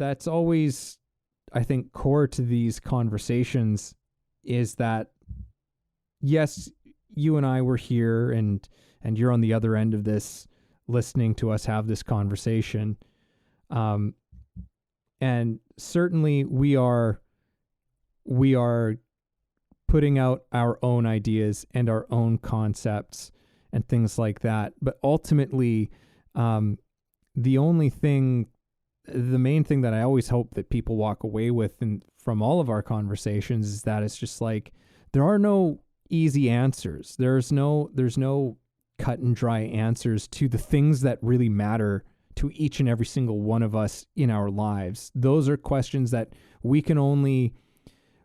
that's always, I think, core to these conversations is that, yes, you and I were here and you're on the other end of this, listening to us have this conversation. And certainly we are putting out our own ideas and our own concepts and things like that. But ultimately, the main thing that I always hope that people walk away with from all of our conversations is that it's just like, there are no easy answers. There's no cut and dry answers to the things that really matter to each and every single one of us in our lives. Those are questions that we can only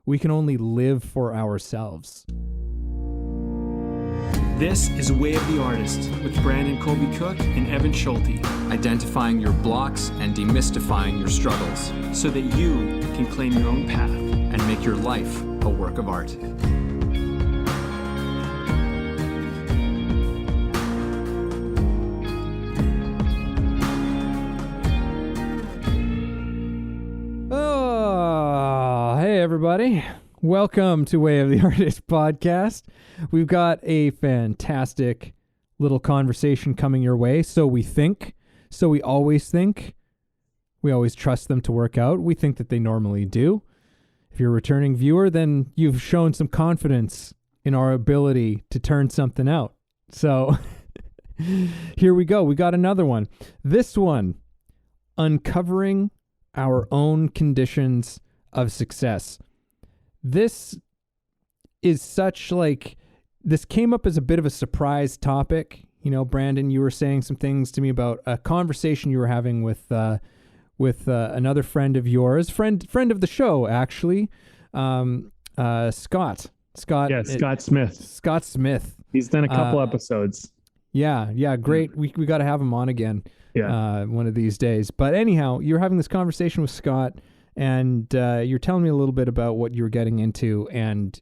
live for ourselves. This is Way of the Artist with Brandon Colby Cook and Evan Schulte. Identifying your blocks and demystifying your struggles so that you can claim your own path and make your life a work of art. Hey everybody, welcome to Way of the Artist podcast. We've got a fantastic little conversation coming your way. So we think, so we always think, we always trust them to work out. We think that they normally do. If you're a returning viewer, then you've shown some confidence in our ability to turn something out. So here we go. We got another one. This one, uncovering our own conditions of success. This is such this came up as a bit of a surprise topic. You know, Brandon, you were saying some things to me about a conversation you were having with another friend of yours, friend of the show, actually, Scott. Yeah, Scott Smith. Scott Smith. He's done a couple episodes. Yeah, great. We got to have him on again. Yeah. One of these days. But anyhow, you're having this conversation with Scott, and you're telling me a little bit about what you were getting into, and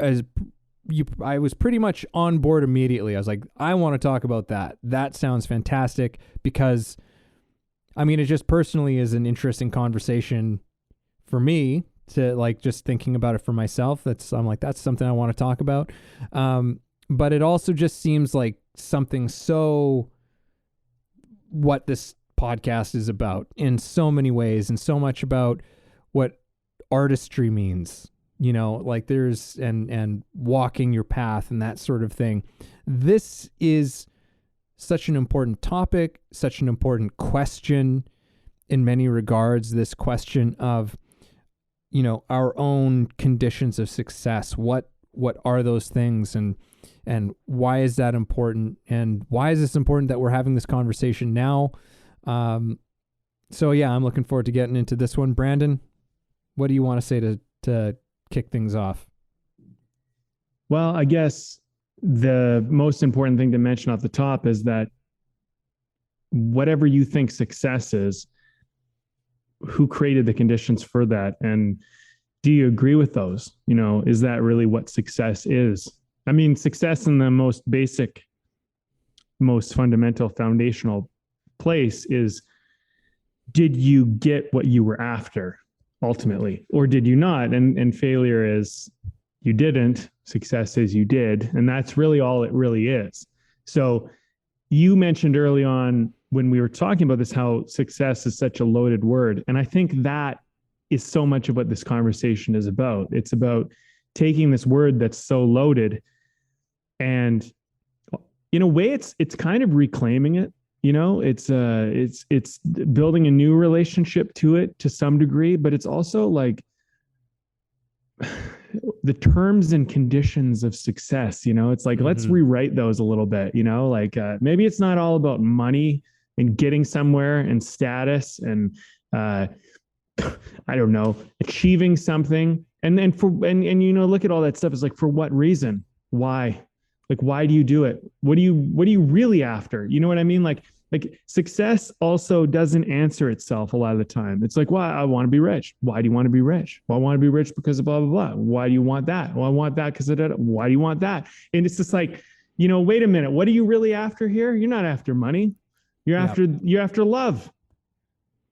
I was pretty much on board immediately. I was like, I want to talk about that. That sounds fantastic, because, I mean, it just personally is an interesting conversation for me to just thinking about it for myself. I'm like, that's something I want to talk about. But it also just seems like something so what this podcast is about in so many ways, and so much about what artistry means, there's and walking your path and that sort of thing. This is such an important topic, such an important question in many regards. This question of, our own conditions of success. What are those things, and why is that important? And why is this important that we're having this conversation now? So yeah, I'm looking forward to getting into this one. Brandon, what do you want to say to kick things off? Well, I guess the most important thing to mention off the top is that whatever you think success is, who created the conditions for that? And do you agree with those? Is that really what success is? I mean, success in the most basic, most fundamental, foundational place is, did you get what you were after ultimately, or did you not? And failure is you didn't, success is you did. And that's really all it really is. So you mentioned early on when we were talking about this, how success is such a loaded word. And I think that is so much of what this conversation is about. It's about taking this word that's so loaded, and in a way it's kind of reclaiming it. It's building a new relationship to it to some degree, but it's also like the terms and conditions of success. It's like, let's rewrite those a little bit. Maybe it's not all about money and getting somewhere and status and I don't know, achieving something. And look at all that stuff. It's like, for what reason? Why? Like, why do you do it? What are you really after? You know what I mean? Like success also doesn't answer itself a lot of the time. It's like, well, I want to be rich. Why do you want to be rich? Well, I want to be rich because of blah, blah, blah. Why do you want that? Well, I want that because of that. Why do you want that? And it's just like, wait a minute. What are you really after here? You're not after money. You're after love.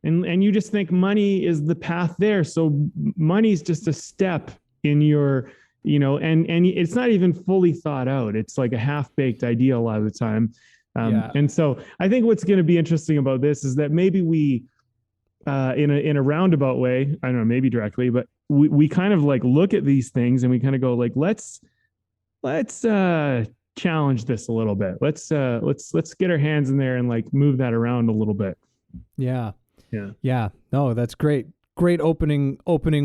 And you just think money is the path there. So money's just a step in your, and it's not even fully thought out. It's like a half-baked idea a lot of the time. And so I think what's going to be interesting about this is that maybe we, in a roundabout way, I don't know, maybe directly, but we kind of like look at these things and we kind of go like, let's challenge this a little bit. Let's get our hands in there and like move that around a little bit. Yeah. Yeah. Yeah. No, that's great. Great opening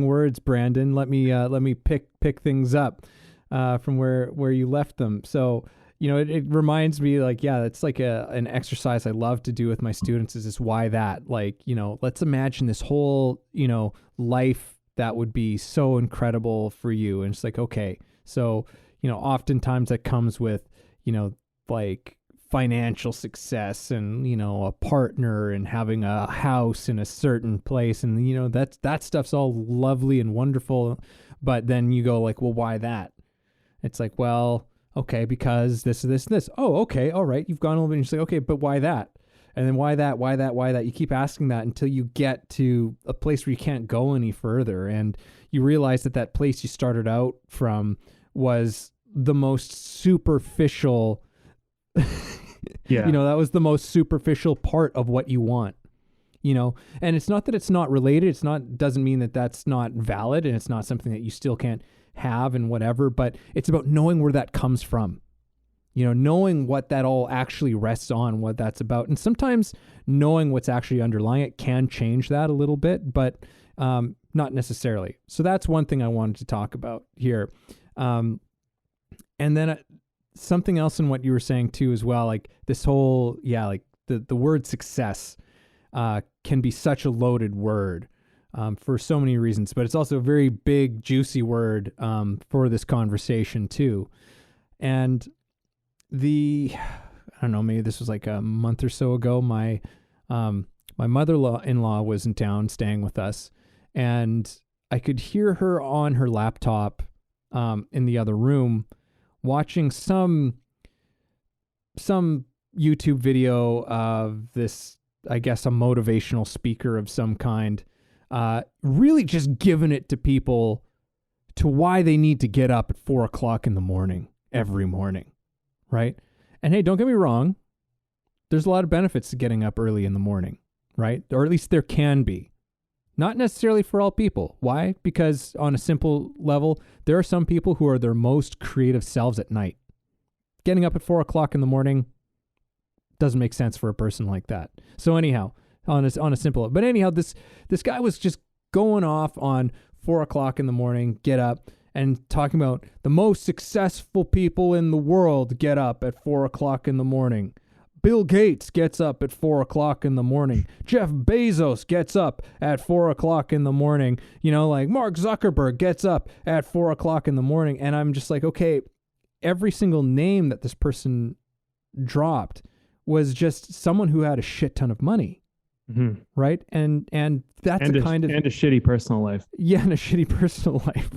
words, Brandon. Let me pick things up from where you left them. So, it reminds me like, yeah, it's like an exercise I love to do with my students is this why that, like, let's imagine this whole, life that would be so incredible for you. And it's like, okay, so, oftentimes that comes with, like financial success and, a partner and having a house in a certain place. And, that stuff's all lovely and wonderful. But then you go like, well, why that? It's like, well, okay, because this. Oh, okay. All right. You've gone over and you say, okay, but why that? And then why that? You keep asking that until you get to a place where you can't go any further. And you realize that place you started out from was the most superficial Yeah. That was the most superficial part of what you want, and it's not that it's not related. Doesn't mean that that's not valid and it's not something that you still can't have and whatever, but it's about knowing where that comes from, knowing what that all actually rests on, what that's about. And sometimes knowing what's actually underlying it can change that a little bit, but not necessarily. So that's one thing I wanted to talk about here. And then something else in what you were saying too, as well, like this whole, like the word success can be such a loaded word for so many reasons, but it's also a very big, juicy word for this conversation too. And I don't know, maybe this was like a month or so ago, my mother-in-law was in town staying with us, and I could hear her on her laptop in the other room watching some YouTube video of this, I guess, a motivational speaker of some kind, really just giving it to people to why they need to get up at 4:00 in the morning every morning, right? And hey, don't get me wrong, there's a lot of benefits to getting up early in the morning, right? Or at least there can be. Not necessarily for all people. Why? Because on a simple level, there are some people who are their most creative selves at night. Getting up at 4:00 in the morning doesn't make sense for a person like that. So anyhow, on a simple, but anyhow, this guy was just going off on 4:00 in the morning, get up, and talking about the most successful people in the world get up at 4:00 in the morning. Bill Gates gets up at 4:00 in the morning. Jeff Bezos gets up at 4:00 in the morning. Like Mark Zuckerberg gets up at 4:00 in the morning. And I'm just like, okay, every single name that this person dropped was just someone who had a shit ton of money. Mm-hmm. Right. And that's and a shitty personal life. Yeah. And a shitty personal life.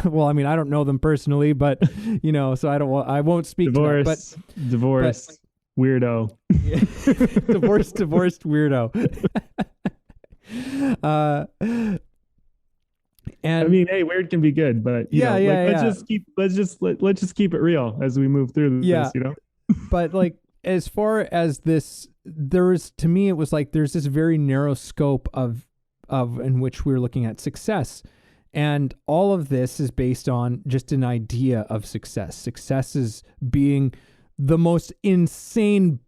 Well, I mean, I don't know them personally, but so I won't speak to that. Divorce. Weirdo. Divorced weirdo. And I mean, hey, weird can be good, but let's just keep it real as we move through this, But like, as far as this, to me, it was like there's this very narrow scope of in which we're looking at success. And all of this is based on just an idea of success. Success is being the most insanely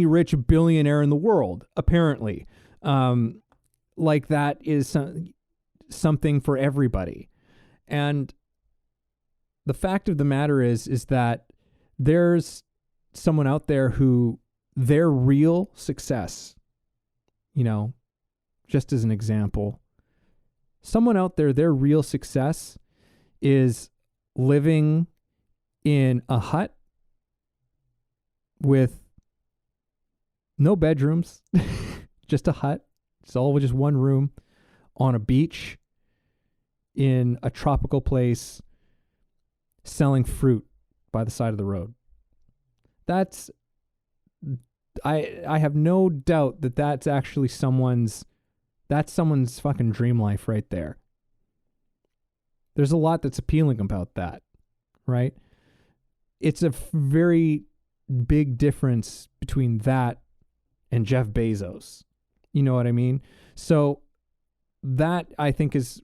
rich billionaire in the world, apparently. Like that is something for everybody. And the fact of the matter is that there's someone out there who their real success, just as an example, someone out there, their real success is living in a hut with no bedrooms, just a hut. It's all just one room on a beach in a tropical place selling fruit by the side of the road. That's I have no doubt that that's actually someone's fucking dream life right there. There's a lot that's appealing about that, right? It's a very big difference between that and Jeff Bezos. You know what I mean? So that, I think, is,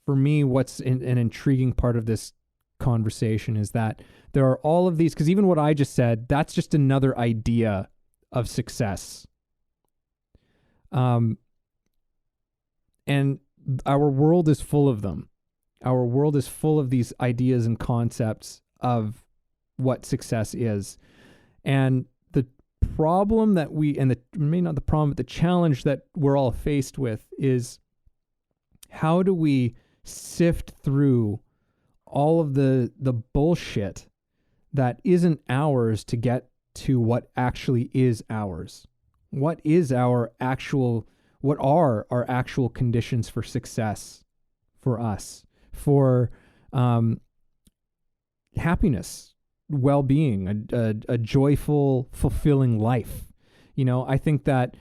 for me, what's an intriguing part of this conversation, is that there are all of these, because even what I just said, that's just another idea of success. And our world is full of them. Our world is full of these ideas and concepts of what success is. And the problem that not the problem, but the challenge that we're all faced with is, how do we sift through all of the bullshit that isn't ours to get to what actually is ours? What are our actual conditions for success for us, for happiness, well-being, a joyful, fulfilling life? I think that,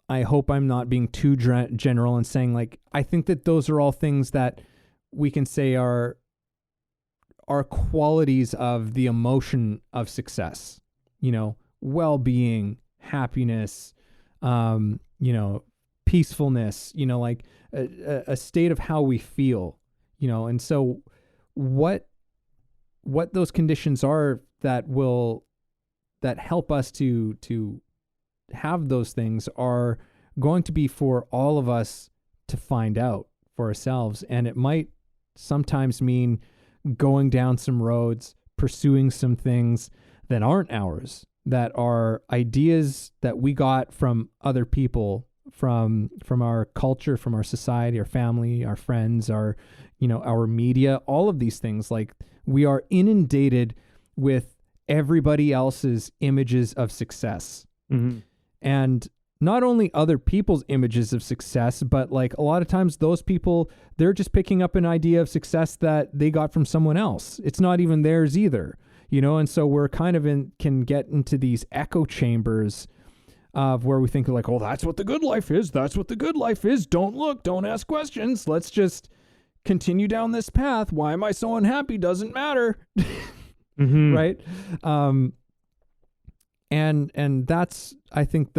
I hope I'm not being too general and saying, like, I think that those are all things that we can say are qualities of the emotion of success. Well-being, happiness, peacefulness, like a state of how we feel, and so what those conditions are that help us to have those things are going to be for all of us to find out for ourselves. And it might sometimes mean going down some roads, pursuing some things that aren't ours, that are ideas that we got from other people, from our culture, from our society, our family, our friends, our media, all of these things. Like, we are inundated with everybody else's images of success. Mm-hmm. And not only other people's images of success, but like a lot of times those people, they're just picking up an idea of success that they got from someone else. It's not even theirs either, and so we're kind of can get into these echo chambers of where we think like, oh, that's what the good life is. That's what the good life is. Don't look, don't ask questions. Let's just continue down this path. Why am I so unhappy? Doesn't matter. Mm-hmm. Right. And that's, I think,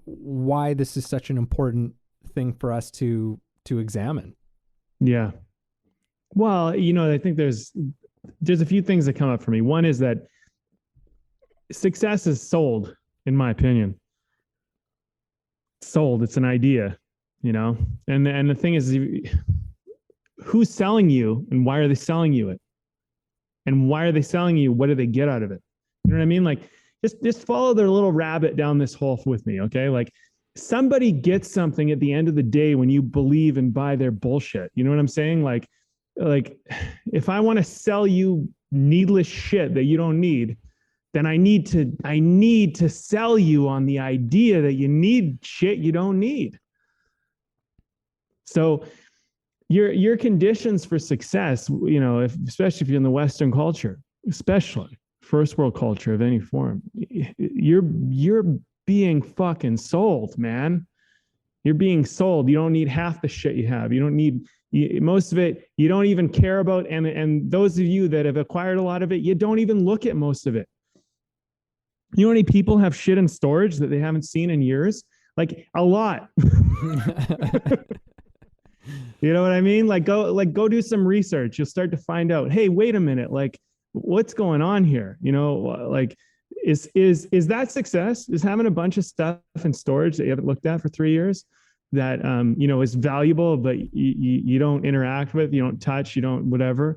why this is such an important thing for us to examine. Yeah. Well, I think there's a few things that come up for me. One is that success is sold, in my opinion. Sold. It's an idea, and the thing is, who's selling you and why are they selling you it? And why are they selling you? What do they get out of it? You know what I mean? Like, just follow their little rabbit down this hole with me. Okay. Like, somebody gets something at the end of the day when you believe and buy their bullshit. You know what I'm saying? Like if I want to sell you needless shit that you don't need, then I need to sell you on the idea that you need shit you don't need. So your conditions for success, especially if you're in the Western culture, especially first world culture of any form, you're being fucking sold, man. You're being sold. You don't need half the shit you have. You don't need most of it. You don't even care about. And those of you that have acquired a lot of it, you don't even look at most of it. You know how many people have shit in storage that they haven't seen in years? Like, a lot. You know what I mean? Go do some research. You'll start to find out, hey, wait a minute. Like, what's going on here? Like, is that success? Is having a bunch of stuff in storage that you haven't looked at for 3 years that, is valuable, but you don't interact with, you don't touch, you don't, whatever.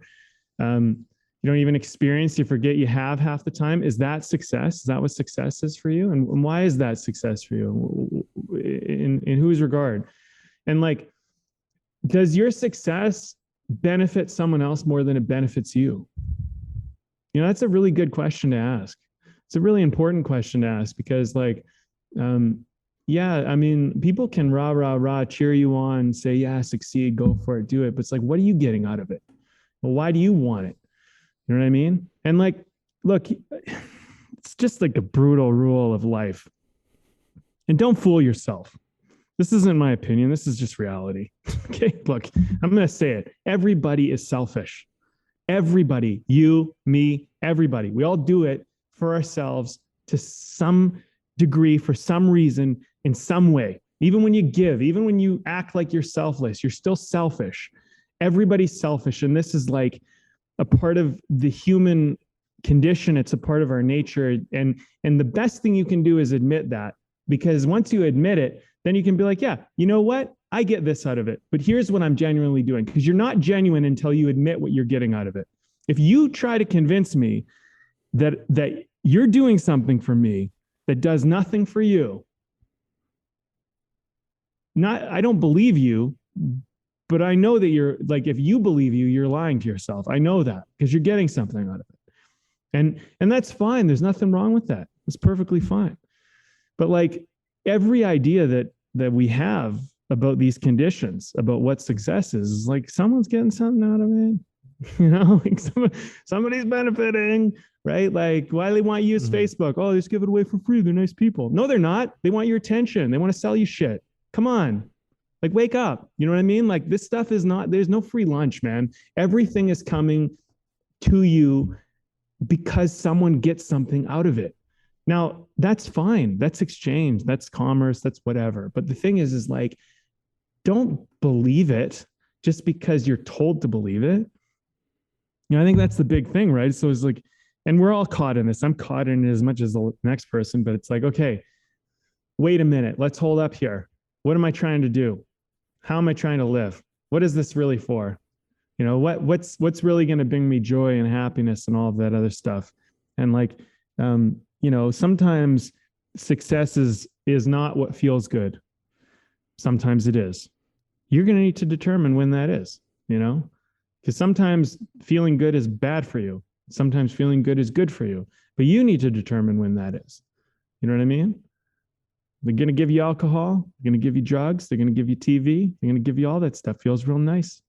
You don't even experience, you forget you have half the time. Is that success? Is that what success is for you? And why is that success for you? In whose regard? And like, does your success benefit someone else more than it benefits you? That's a really good question to ask. It's a really important question to ask because, like, people can rah, cheer you on, say, yeah, succeed, go for it, do it. But it's like, what are you getting out of it? Well, why do you want it? You know what I mean? And like, look, just like a brutal rule of life. And don't fool yourself. This isn't my opinion. This is just reality. Okay. Look, I'm going to say it. Everybody is selfish. Everybody, you, me, everybody. We all do it for ourselves to some degree, for some reason, in some way. Even when you give, even when you act like you're selfless, you're still selfish. Everybody's selfish. And this is like a part of the human condition. It's a part of our nature. And the best thing you can do is admit that, because once you admit it, then you can be like, yeah, you know what? I get this out of it, but here's what I'm genuinely doing. Because you're not genuine until you admit what you're getting out of it. If you try to convince me that you're doing something for me that does nothing for you, I don't believe you, but I know that you're like, if you believe you're lying to yourself. I know that because you're getting something out of it. And that's fine. There's nothing wrong with that. It's perfectly fine. But like every idea that we have about these conditions, about what success is like someone's getting something out of it. Like somebody's benefiting, right? Like why they want to use Facebook? Oh, they just give it away for free. They're nice people. No, they're not. They want your attention. They want to sell you shit. Come on. Like wake up. You know what I mean? Like this stuff is not, there's no free lunch, man. Everything is coming to you because someone gets something out of it. Now, that's fine. That's exchange. That's commerce. That's whatever. But the thing is like, don't believe it just because you're told to believe it. I think that's the big thing, right? So it's like, and we're all caught in this. I'm caught in it as much as the next person, but it's like, okay, wait a minute. Let's hold up here. What am I trying to do? How am I trying to live? What is this really for? What's really going to bring me joy and happiness and all of that other stuff? And like, sometimes success is not what feels good. Sometimes it is. You're going to need to determine when that is, because sometimes feeling good is bad for you. Sometimes feeling good is good for you, but you need to determine when that is. You know what I mean? They're going to give you alcohol. They're going to give you drugs. They're going to give you TV. They're going to give you all that stuff. Feels real nice.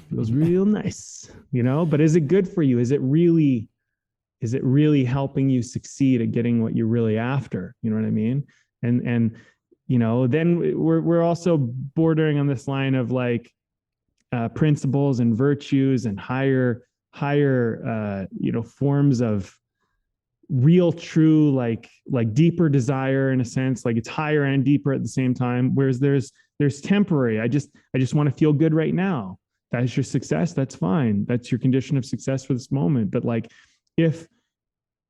Feels real nice, but is it good for you? Is it really helping you succeed at getting what you're really after? You know what I mean? And then we're also bordering on this line of like principles and virtues and higher forms of real, true, like deeper desire in a sense. Like it's higher and deeper at the same time. Whereas there's temporary. I just want to feel good right now. That's your success. That's fine. That's your condition of success for this moment. But like if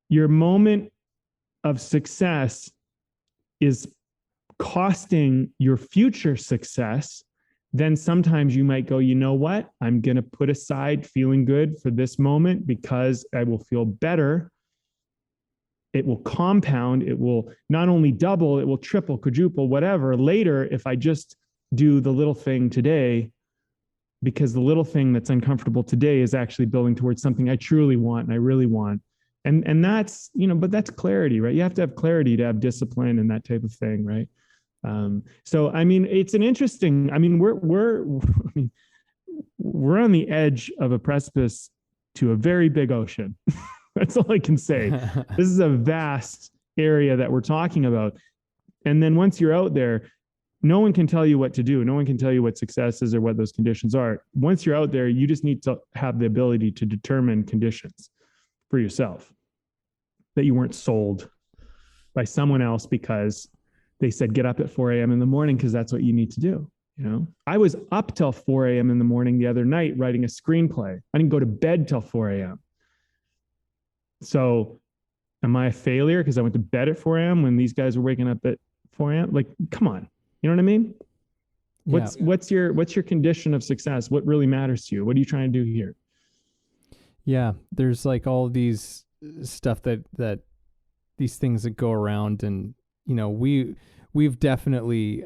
your moment of success is costing your future success, then sometimes you might go, you know what? I'm going to put aside feeling good for this moment because I will feel better. It will compound. It will not only double, it will triple, quadruple, whatever later if I just do the little thing today, because the little thing that's uncomfortable today is actually building towards something I truly want and I really want. And that's, but that's clarity, right? You have to have clarity to have discipline and that type of thing, right? So, I mean, it's an interesting, we're on the edge of a precipice to a very big ocean. That's all I can say. This is a vast area that we're talking about. And then once you're out there, no one can tell you what to do. No one can tell you what success is or what those conditions are. Once you're out there, you just need to have the ability to determine conditions for yourself that you weren't sold by someone else because they said, get up at 4 a.m. in the morning because that's what you need to do. I was up till 4 a.m. in the morning the other night writing a screenplay. I didn't go to bed till 4 a.m. So am I a failure because I went to bed at 4 a.m. when these guys were waking up at 4 a.m.? Like, come on. You know what I mean? What's your condition of success? What really matters to you? What are you trying to do here? Yeah, there's like all these stuff that these things that go around, and we've definitely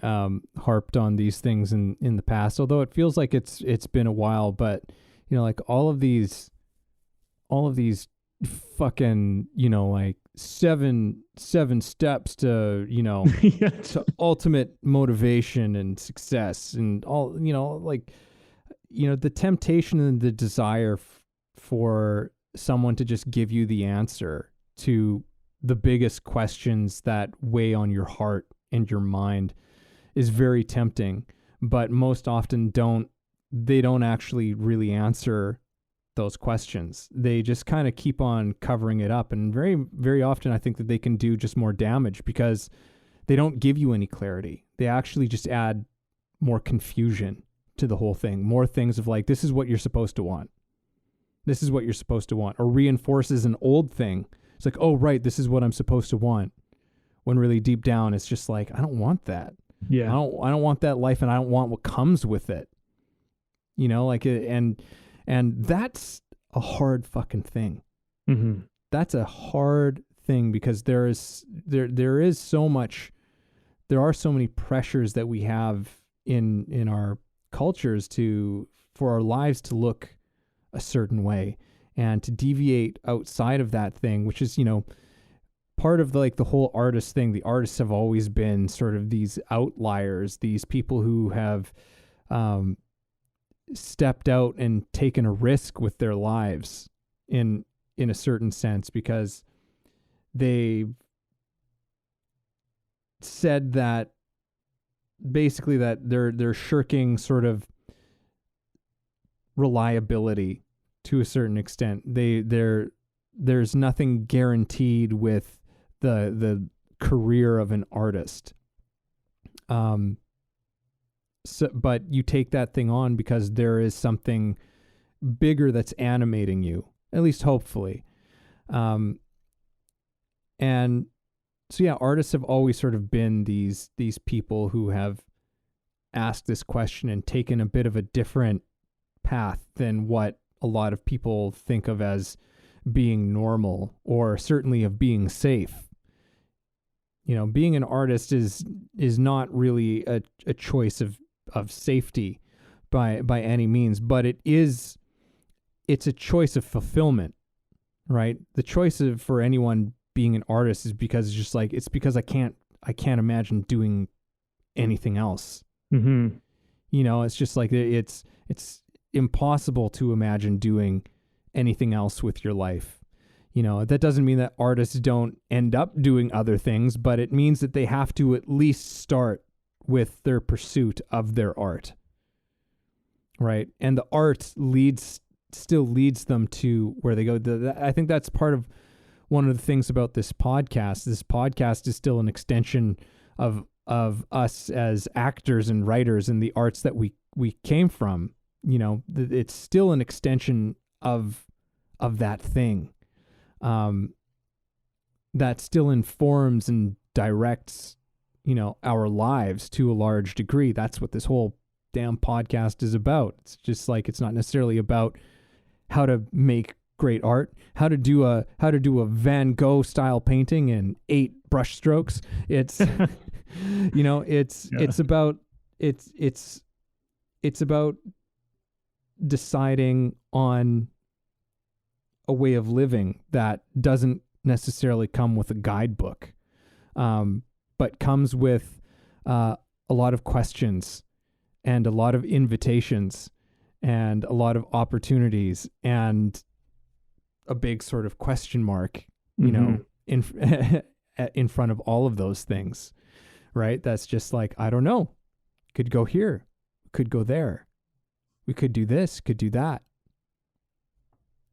harped on these things in the past, although it feels like it's been a while. But like all of these fucking like seven steps to Yeah. to ultimate motivation and success, and all the temptation and the desire for someone to just give you the answer to the biggest questions that weigh on your heart and your mind is very tempting, but most often they don't actually really answer those questions. They just kind of keep on covering it up. And very, very often I think that they can do just more damage because they don't give you any clarity. They actually just add more confusion to the whole thing. More things of like, this is what you're supposed to want. This is what you're supposed to want, or reinforces an old thing. It's like, oh, right, this is what I'm supposed to want. When really deep down, it's just like, I don't want that. Yeah. I don't want that life, and I don't want what comes with it. You know, like, and that's a hard fucking thing. Mm-hmm. That's a hard thing because there are so many pressures that we have in our cultures for our lives to look a certain way, and to deviate outside of that thing, which is, you know, part of the whole artist thing. The artists have always been sort of these outliers, these people who have stepped out and taken a risk with their lives in a certain sense, because they said that basically that they're shirking sort of reliability to a certain extent. There's nothing guaranteed with the career of an artist. But you take that thing on because there is something bigger that's animating you, at least hopefully. And so yeah, artists have always sort of been these people who have asked this question and taken a bit of a different path than what a lot of people think of as being normal, or certainly of being safe. You know, being an artist is not really a choice of safety by any means, but it's a choice of fulfillment, right? The choice for anyone being an artist is because it's because I can't imagine doing anything else. Mm-hmm. You know, it's just like it's impossible to imagine doing anything else with your life. You know, that doesn't mean that artists don't end up doing other things, but it means that they have to at least start with their pursuit of their art. Right? And the art still leads them to where they go. I think that's part of one of the things about this podcast. This podcast is still an extension of us as actors and writers and the arts that we came from. You know, it's still an extension of that thing, that still informs and directs, you know, our lives to a large degree. That's what this whole damn podcast is about. It's just like, it's not necessarily about how to make great art, how to do a Van Gogh style painting in 8 brush strokes. It's you know, it's about deciding on a way of living that doesn't necessarily come with a guidebook, but comes with a lot of questions and a lot of invitations and a lot of opportunities and a big sort of question mark, you know, in front of all of those things, right? That's just like, I don't know, could go here, could go there. We could do this, could do that.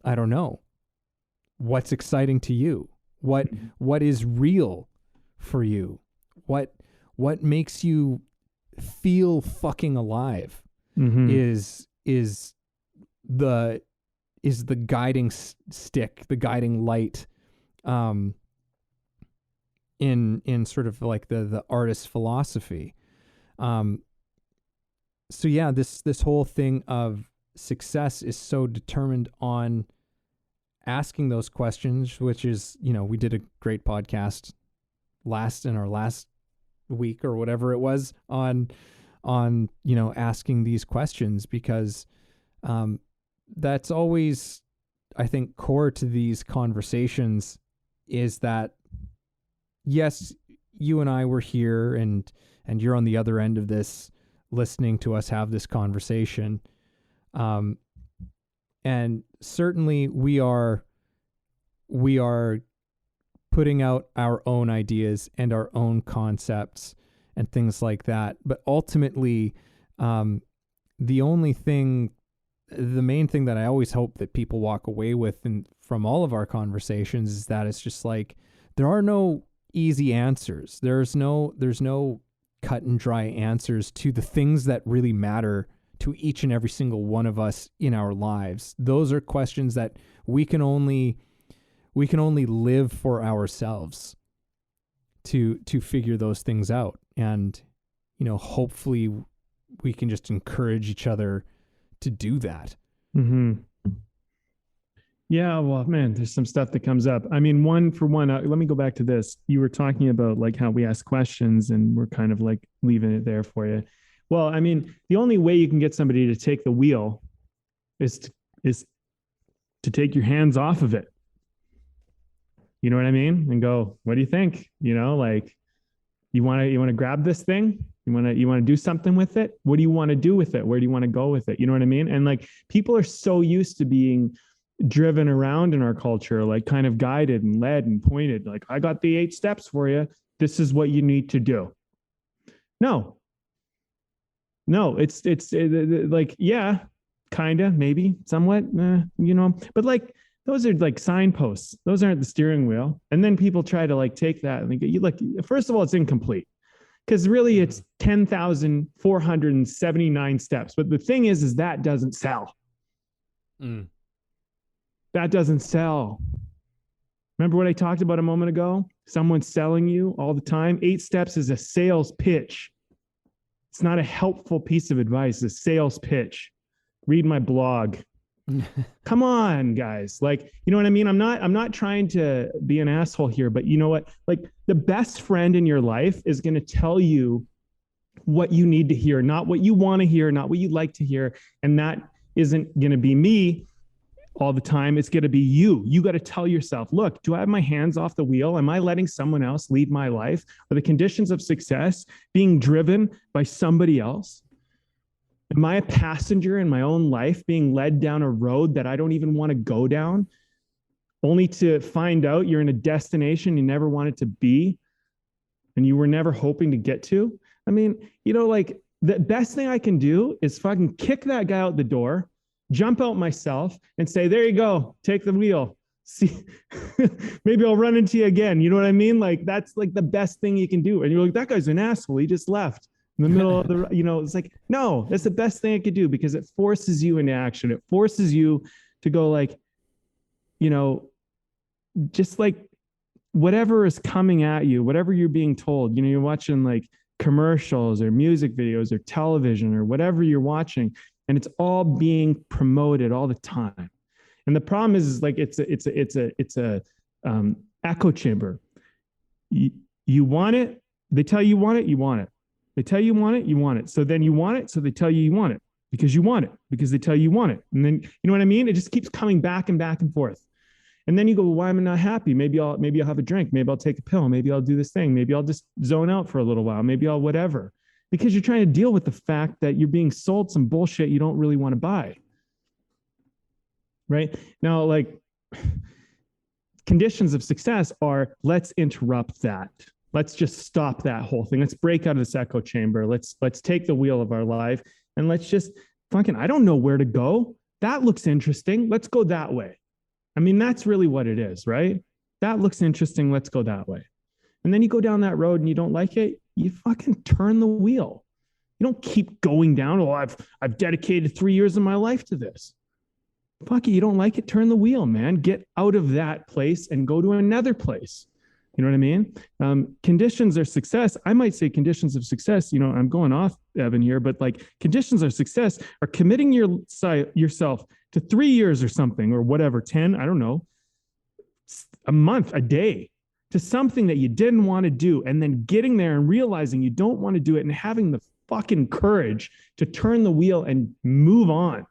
I don't know. What's exciting to you? What is real for you? What makes you feel fucking alive? Is the guiding stick, the guiding light, in sort of like the artist's philosophy. So yeah, this whole thing of success is so determined on asking those questions, which is, you know, we did a great podcast in our last week or whatever it was on, you know, asking these questions, because that's always, I think, core to these conversations, is that, yes, you and I were here and you're on the other end of this, listening to us have this conversation. And certainly we are putting out our own ideas and our own concepts and things like that. But ultimately, the main thing that I always hope that people walk away with and from all of our conversations is that it's just like, there are no easy answers. There's no cut and dry answers to the things that really matter to each and every single one of us in our lives. Those are questions that we can only live for ourselves to figure those things out. And, hopefully we can just encourage each other to do that. Mm-hmm. Yeah, well, man, there's some stuff that comes up. I mean, one for one, let me go back to this. You were talking about like how we ask questions and we're kind of like leaving it there for you. Well, I mean, the only way you can get somebody to take the wheel is to take your hands off of it. You know what I mean? And go, what do you think? Like, you want to grab this thing? You want to do something with it? What do you want to do with it? Where do you want to go with it? You know what I mean? And like, people are so used to being driven around in our culture, like kind of guided and led and pointed, like, I got the 8 steps for you. This is what you need to do. No, it's like, yeah, kind of, maybe somewhat, but like, those are like signposts. Those aren't the steering wheel. And then people try to like take that and you like, first of all, it's incomplete because really it's 10,479 steps. But the thing is that doesn't sell. That doesn't sell. Remember what I talked about a moment ago? Someone's selling you all the time. 8 steps is a sales pitch. It's not a helpful piece of advice. It's a sales pitch. Read my blog. Come on, guys. Like, you know what I mean? I'm not trying to be an asshole here, but you know what? Like, the best friend in your life is going to tell you what you need to hear, not what you want to hear, not what you'd like to hear. And that isn't going to be me all the time. It's going to be you. You got to tell yourself, look, do I have my hands off the wheel? Am I letting someone else lead my life? Are the conditions of success being driven by somebody else? Am I a passenger in my own life being led down a road that I don't even want to go down, only to find out you're in a destination you never wanted to be and you were never hoping to get to? I mean, like, the best thing I can do is fucking kick that guy out the door, jump out myself and say, there you go, take the wheel. See, maybe I'll run into you again. You know what I mean? Like, that's like the best thing you can do. And you're like, that guy's an asshole. He just left in the middle of the, it's like, no, that's the best thing I could do because it forces you into action. It forces you to go like, just like whatever is coming at you, whatever you're being told, you're watching like commercials or music videos or television or whatever you're watching, and it's all being promoted all the time. And the problem is like, it's a echo chamber. You want it. They tell you want it. You want it. They tell you want it. You want it. So then you want it. So they tell you want it because you want it, because they tell you want it. And then, you know what I mean? It just keeps coming back and back and forth. And then you go, well, why am I not happy? Maybe I'll have a drink. Maybe I'll take a pill. Maybe I'll do this thing. Maybe I'll just zone out for a little while. Maybe I'll whatever, because you're trying to deal with the fact that you're being sold some bullshit you don't really want to buy. Right now, like, conditions of success are, let's interrupt that. Let's just stop that whole thing. Let's break out of this echo chamber. Let's take the wheel of our life and let's just fucking, I don't know where to go. That looks interesting. Let's go that way. I mean, that's really what it is, right? That looks interesting. Let's go that way. And then you go down that road and you don't like it. You fucking turn the wheel. You don't keep going down. Oh, I've dedicated 3 years of my life to this. Fuck it. You don't like it. Turn the wheel, man. Get out of that place and go to another place. You know what I mean? Conditions are success. I might say conditions of success, I'm going off, Evan, here, but like, conditions of success are committing yourself to 3 years or something, or whatever, 10, I don't know, a month, a day, to something that you didn't want to do, and then getting there and realizing you don't want to do it and having the fucking courage to turn the wheel and move on.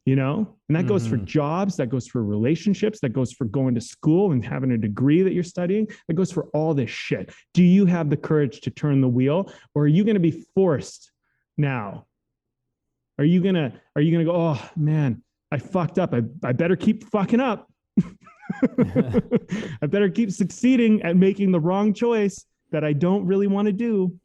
And that goes for jobs, that goes for relationships, that goes for going to school and having a degree that you're studying, that goes for all this shit. Do you have the courage to turn the wheel, or are you going to be forced now? Are you going to go, oh man, I fucked up. I better keep fucking up. I better keep succeeding at making the wrong choice that I don't really want to do.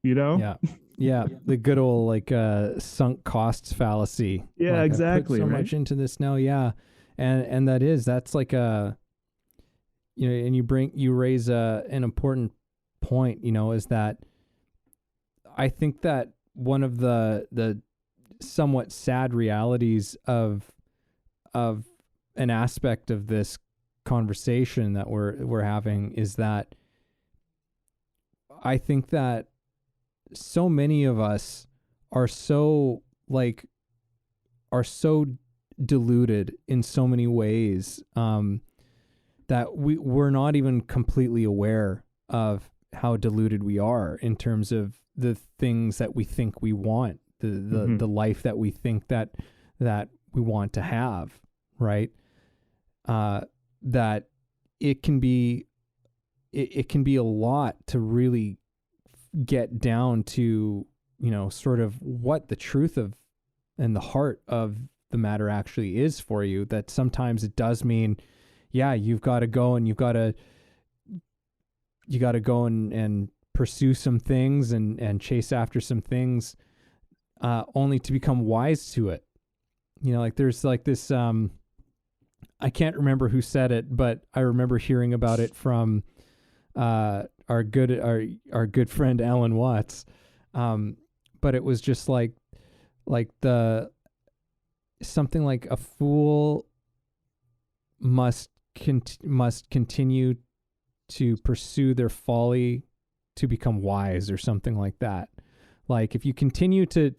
You know? Yeah. Yeah. The good old like sunk costs fallacy. Yeah, like, exactly. I put so right? much into this now. Yeah. And that's like a, you know, and you raise an important point, you know, is that I think that one of the somewhat sad realities of an aspect of this conversation that we're having is that I think that so many of us are so deluded in so many ways that we're not even completely aware of how deluded we are in terms of the things that we think we want, the life that we think that we want to have, right? That it can be a lot to really get down to, you know, sort of what the truth of and the heart of the matter actually is for you. That sometimes it does mean, yeah, you've got to go and and pursue some things and chase after some things, only to become wise to it. You know, like there's like this, I can't remember who said it, but I remember hearing about it from, our good friend Alan Watts. But it was just like something like a fool must continue to pursue their folly to become wise, or something like that. Like if you continue to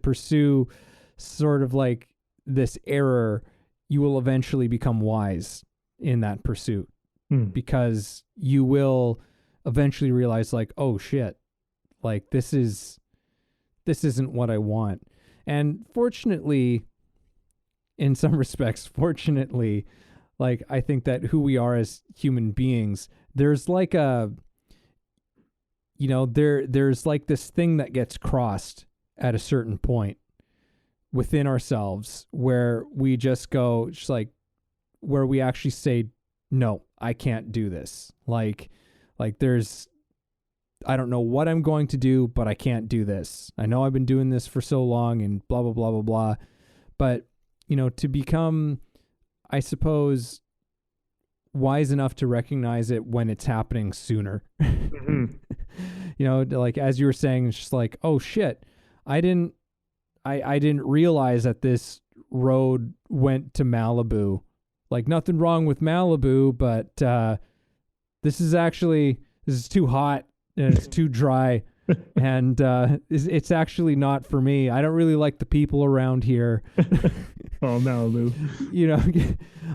pursue sort of like this error, you will eventually become wise in that pursuit, because you will eventually realize like, oh shit, like this isn't what I want. And fortunately, in some respects, like I think that who we are as human beings, there's like a, you know, there's like this thing that gets crossed at a certain point within ourselves where we just go, just like, where we actually say, no, I can't do this. Like there's, I don't know what I'm going to do, but I can't do this. I know I've been doing this for so long and blah, blah, blah, blah, blah. But, you know, to become, I suppose, wise enough to recognize it when it's happening sooner. You know, like as you were saying, it's just like, oh shit, I didn't realize that this road went to Malibu. Like nothing wrong with Malibu, but this is too hot and it's too dry. And it's actually not for me. I don't really like the people around here. Oh, Malibu. You know,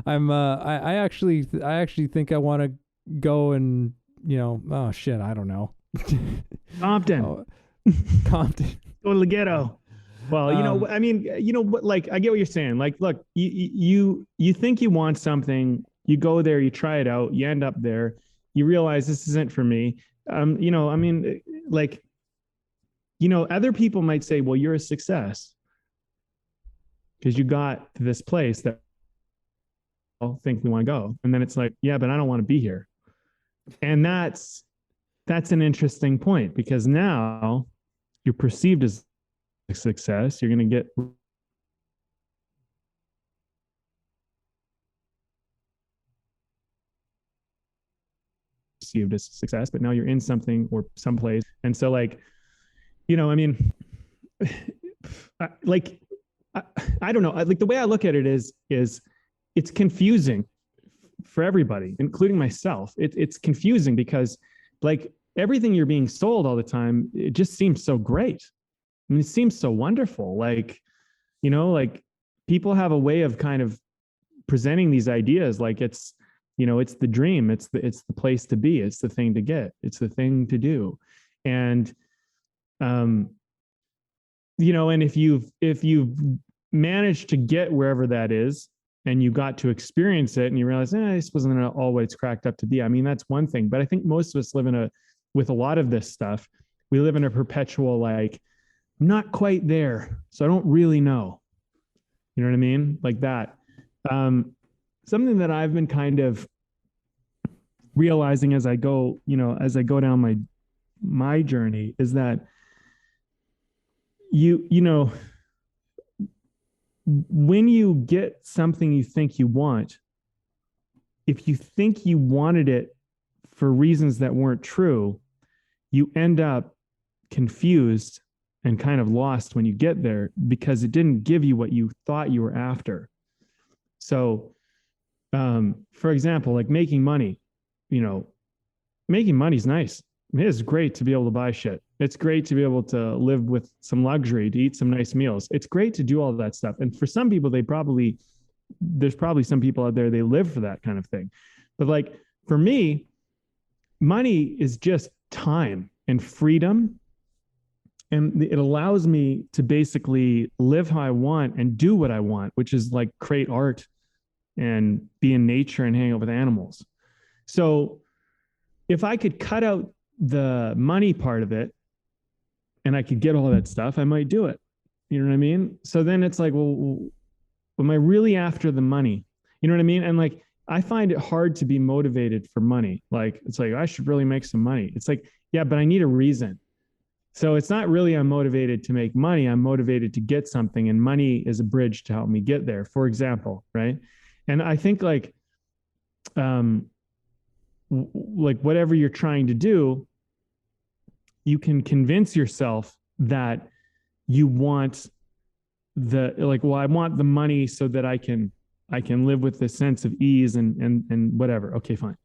I actually think I want to go and, you know, oh shit, I don't know. Compton. Oh, Compton. Go to the ghetto. Well, you know, I mean, you know, like I get what you're saying. Like, look, you think you want something, you go there, you try it out, you end up there, you realize this isn't for me. You know, I mean, like, you know, other people might say, well, you're a success because you got to this place that I think we want to go. And then it's like, yeah, but I don't want to be here. And that's an interesting point, because now you're perceived as a success. You're going to get perceived as success, but now you're in something or someplace. And so, like, you know, I mean, I don't know. Like the way I look at it is it's confusing for everybody, including myself. It's confusing because, like, everything you're being sold all the time, it just seems so great. I mean, it seems so wonderful. Like, you know, like people have a way of kind of presenting these ideas like it's, you know, it's the dream, it's the place to be, it's the thing to get, it's the thing to do. And you know, and if you've managed to get wherever that is and you got to experience it and you realize, this wasn't all what it's cracked up to be, I mean, that's one thing. But I think most of us live with a lot of this stuff, we live in a perpetual, like, I'm not quite there, so I don't really know. You know what I mean? Like that. something that I've been kind of realizing as I go, down my journey is that when you get something you think you want, if you think you wanted it for reasons that weren't true, you end up confused and kind of lost when you get there because it didn't give you what you thought you were after. So, for example, like making money, making money's nice. It is great to be able to buy shit. It's great to be able to live with some luxury, to eat some nice meals. It's great to do all of that stuff. And for some people, there's probably some people out there, they live for that kind of thing. But like for me, money is just time and freedom. And it allows me to basically live how I want and do what I want, which is like create art and be in nature and hang out with animals. So if I could cut out the money part of it and I could get all that stuff, I might do it. You know what I mean? So then it's like, well, am I really after the money? You know what I mean? And like, I find it hard to be motivated for money. Like, it's like, I should really make some money. It's like, yeah, but I need a reason. So it's not really I'm motivated to make money. I'm motivated to get something, and money is a bridge to help me get there, for example, right? And I think like whatever you're trying to do, you can convince yourself that you want well, I want the money so that I can live with this sense of ease and whatever. Okay, fine.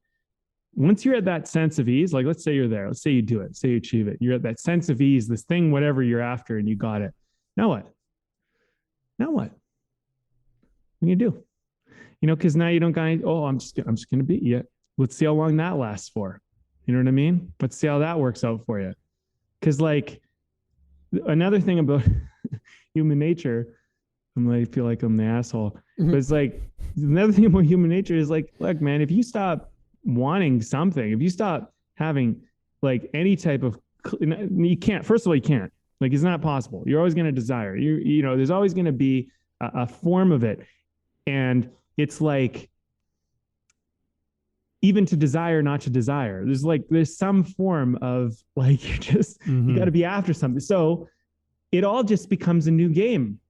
Once you're at that sense of ease, like let's say you're there, let's say you do it, say you achieve it. You're at that sense of ease, this thing, whatever you're after, and you got it. Now what? What do you do? Because now you don't got any, I'm just going to beat you. Let's see how long that lasts for. You know what I mean? Let's see how that works out for you. Because like another thing about human nature, I feel like I'm the asshole, but it's like another thing about human nature is like, look, man, if you stop wanting something, if you stop having like any type of, you can't, first of all, you can't, like, it's not possible. You're always going to desire, there's always going to be a form of it. And it's like, even to desire, not to desire, there's some form of like, you got to be after something. So it all just becomes a new game,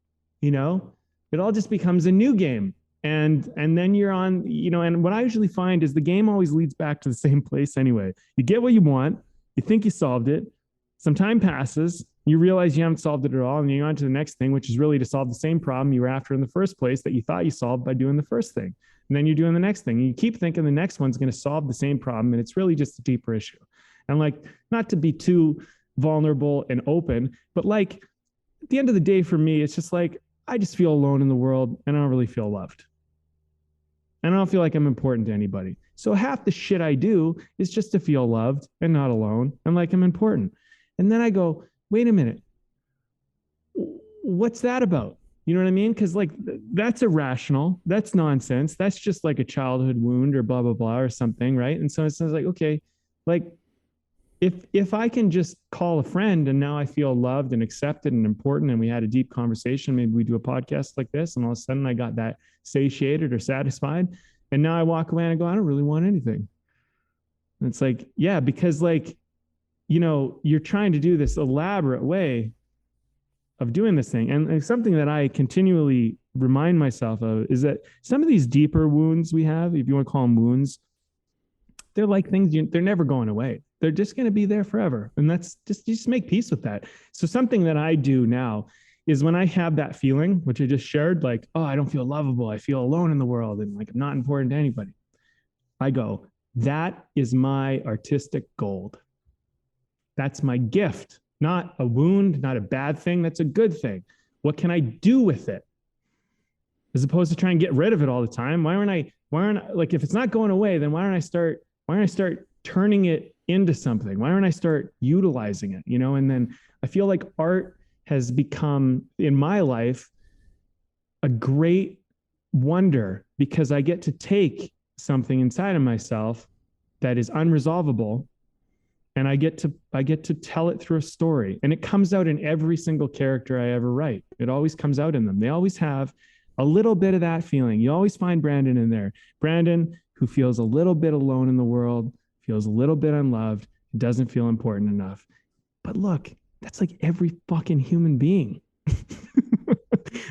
it all just becomes a new game. And then you're on, and what I usually find is the game always leads back to the same place anyway. You get what you want, you think you solved it, some time passes, you realize you haven't solved it at all, and you're on to the next thing, which is really to solve the same problem you were after in the first place that you thought you solved by doing the first thing. And then you're doing the next thing, and you keep thinking the next one's going to solve the same problem, and it's really just a deeper issue. And like, not to be too vulnerable and open, but like at the end of the day, for me, it's just like, I just feel alone in the world, and I don't really feel loved. And I don't feel like I'm important to anybody. So half the shit I do is just to feel loved and not alone and like I'm important. And then I go, wait a minute, what's that about? You know what I mean? Because like, that's irrational. That's nonsense. That's just like a childhood wound or blah, blah, blah, or something. Right. And so it's like, okay, like if I can just call a friend and now I feel loved and accepted and important, and we had a deep conversation, maybe we do a podcast like this, and all of a sudden I got that satiated or satisfied. And now I walk away and I go, I don't really want anything. And it's like, yeah, because like, you're trying to do this elaborate way of doing this thing. And something that I continually remind myself of is that some of these deeper wounds we have, if you want to call them wounds, they're like things, they're never going away. They're just going to be there forever. And that's just make peace with that. So something that I do now is when I have that feeling, which I just shared, like, oh, I don't feel lovable, I feel alone in the world, and like I'm not important to anybody, I go, that is my artistic gold. That's my gift. Not a wound, not a bad thing. That's a good thing. What can I do with it? As opposed to try and get rid of it all the time. Why aren't I like, if it's not going away, then why don't I start turning it into something? Why don't I start utilizing it? And then I feel like art has become in my life a great wonder, because I get to take something inside of myself that is unresolvable, and I get to tell it through a story. And it comes out in every single character I ever write. It always comes out in them. They always have A little bit of that feeling. You always find Brandon in there. Brandon, who feels a little bit alone in the world, feels a little bit unloved, doesn't feel important enough. But look, that's like every fucking human being.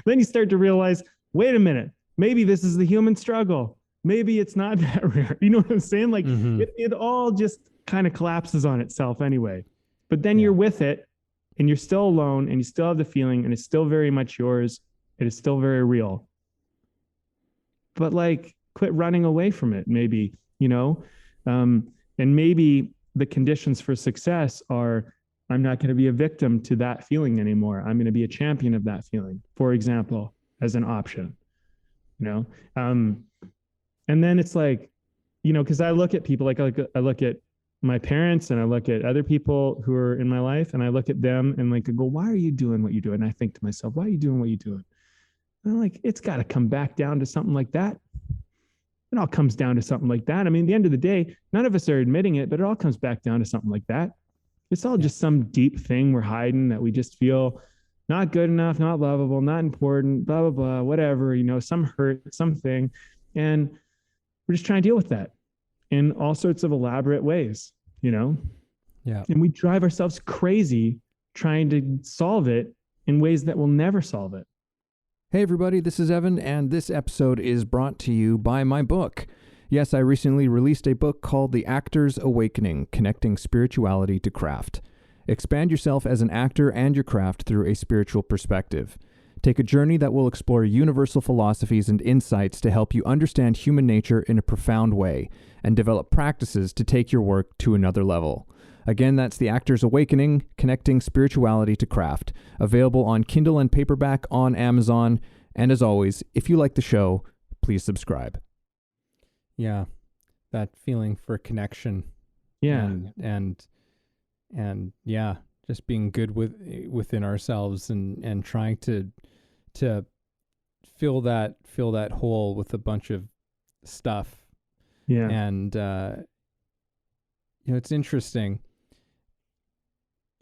Then you start to realize, wait a minute, maybe this is the human struggle. Maybe it's not that rare. You know what I'm saying? Like it all just kind of collapses on itself anyway. But then you're with it and you're still alone and you still have the feeling and it's still very much yours. It is still very real. But like, quit running away from it, maybe, you know? And maybe the conditions for success are, I'm not going to be a victim to that feeling anymore. I'm going to be a champion of that feeling, for example, as an option, you know? And then it's like, you know, because I look at people, like I look at my parents and I look at other people who are in my life and I look at them and like, I go, why are you doing what you do? And I think to myself, why are you doing what you're doing? And I'm like, it's got to come back down to something like that. It all comes down to something like that. I mean, at the end of the day, none of us are admitting it, but it all comes back down to something like that. It's all just some deep thing we're hiding that we just feel not good enough, not lovable, not important, blah, blah, blah, whatever, you know, some hurt, something. And we're just trying to deal with that in all sorts of elaborate ways, you know? Yeah. And we drive ourselves crazy trying to solve it in ways that will never solve it. Hey everybody, this is Evan, and this episode is brought to you by my book. Yes, I recently released a book called The Actor's Awakening, Connecting Spirituality to Craft. Expand yourself as an actor and your craft through a spiritual perspective. Take a journey that will explore universal philosophies and insights to help you understand human nature in a profound way, and develop practices to take your work to another level. Again, that's The Actor's Awakening, Connecting Spirituality to Craft, available on Kindle and paperback on Amazon. And as always, if you like the show, please subscribe. Yeah, that feeling for connection. Yeah. And yeah, just being good within ourselves and trying to fill that hole with a bunch of stuff. Yeah. And you know, it's interesting.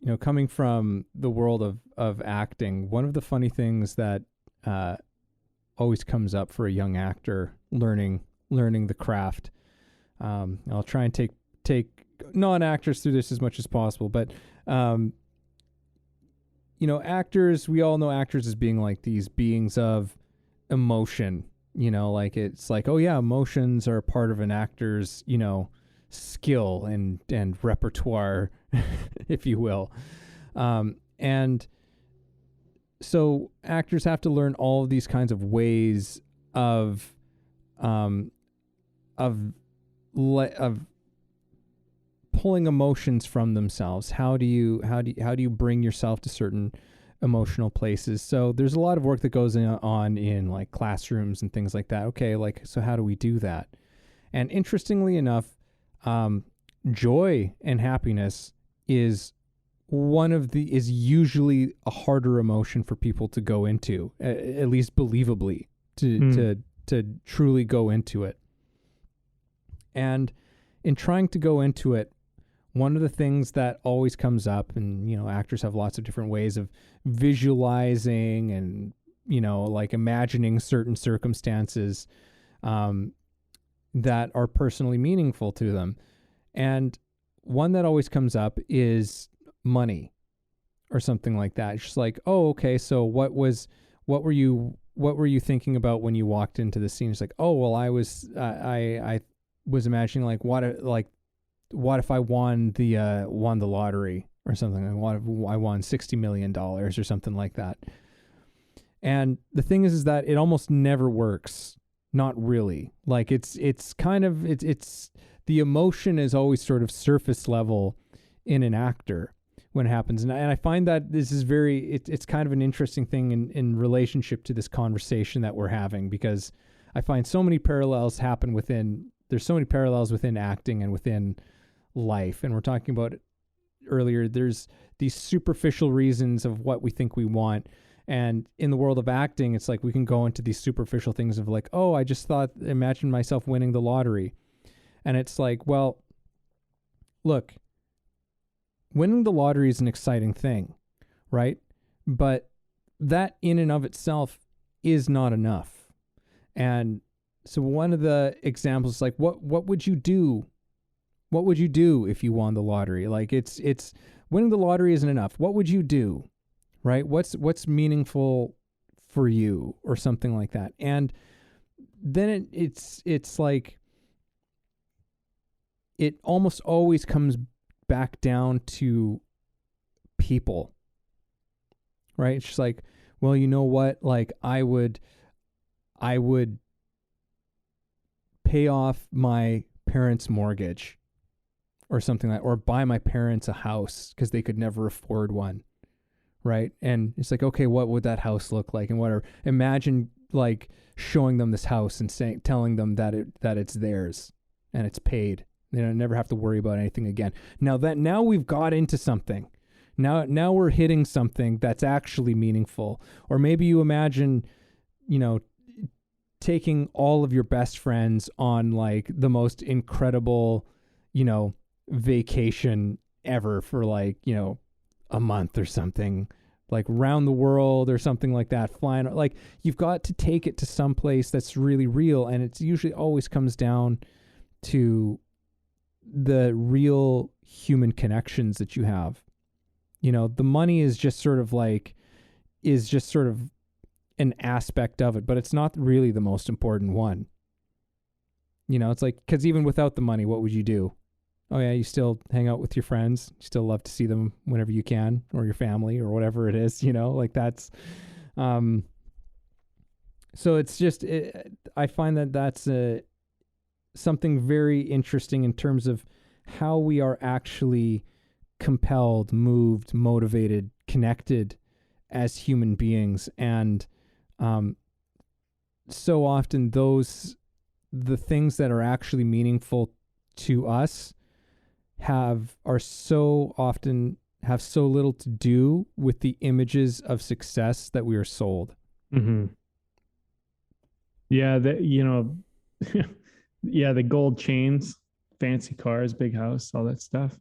You know, coming from the world of acting, one of the funny things that always comes up for a young actor learning the craft. I'll try and take non-actors through this as much as possible, but you know, actors, we all know actors as being like these beings of emotion. You know, like it's like, oh yeah, emotions are part of an actor's, you know, skill and repertoire, if you will. And so actors have to learn all of these kinds of ways of pulling emotions from themselves. How do you bring yourself to certain emotional places? So there's a lot of work that goes on in like classrooms and things like that. Okay, like, so how do we do that? And interestingly enough, joy and happiness is usually a harder emotion for people to go into, at least believably, to truly go into it. And in trying to go into it, one of the things that always comes up, and, you know, actors have lots of different ways of visualizing and, you know, like imagining certain circumstances that are personally meaningful to them. And one that always comes up is money or something like that. It's just like, oh, okay, so what were you thinking about when you walked into the scene? It's like, oh, well, I was imagining like, what if I won the lottery or something? Like, what if I won $60 million or something like that? And the thing is that it almost never works. Not really. Like it's the emotion is always sort of surface level in an actor when it happens. And I find that this is it's kind of an interesting thing in relationship to this conversation that we're having, because I find so many parallels there's so many parallels within acting and within life. And we're talking about earlier, there's these superficial reasons of what we think we want. And in the world of acting, it's like we can go into these superficial things of like, oh, I just imagine myself winning the lottery. And it's like, well, look, winning the lottery is an exciting thing, right? But that in and of itself is not enough. And so one of the examples is like, what would you do? What would you do if you won the lottery? Like it's winning the lottery isn't enough. What would you do? Right? What's meaningful for you, or something like that. And then it's like, it almost always comes back down to people, right? It's just like, well, you know what? Like I would pay off my parents' mortgage or something like, or buy my parents a house because they could never afford one. Right. And it's like, okay, what would that house look like? And whatever. Imagine like showing them this house and telling them that it's theirs and it's paid. They don't never have to worry about anything again. Now we've got into something. Now we're hitting something that's actually meaningful. Or maybe you imagine, taking all of your best friends on like the most incredible, vacation ever for like, a month or something, like around the world or something like that, flying. Like you've got to take it to some place that's really real. And it's usually always comes down to the real human connections that you have. The money is just sort of an aspect of it, but it's not really the most important one. It's like, because even without the money, what would you do? Oh yeah, you still hang out with your friends. You still love to see them whenever you can, or your family, or whatever it is, like that's, so it's just, I find that that's something very interesting in terms of how we are actually compelled, moved, motivated, connected as human beings. And, so often the things that are actually meaningful to us have so little to do with the images of success that we are sold. Mm-hmm. Yeah. Yeah. The gold chains, fancy cars, big house, all that stuff.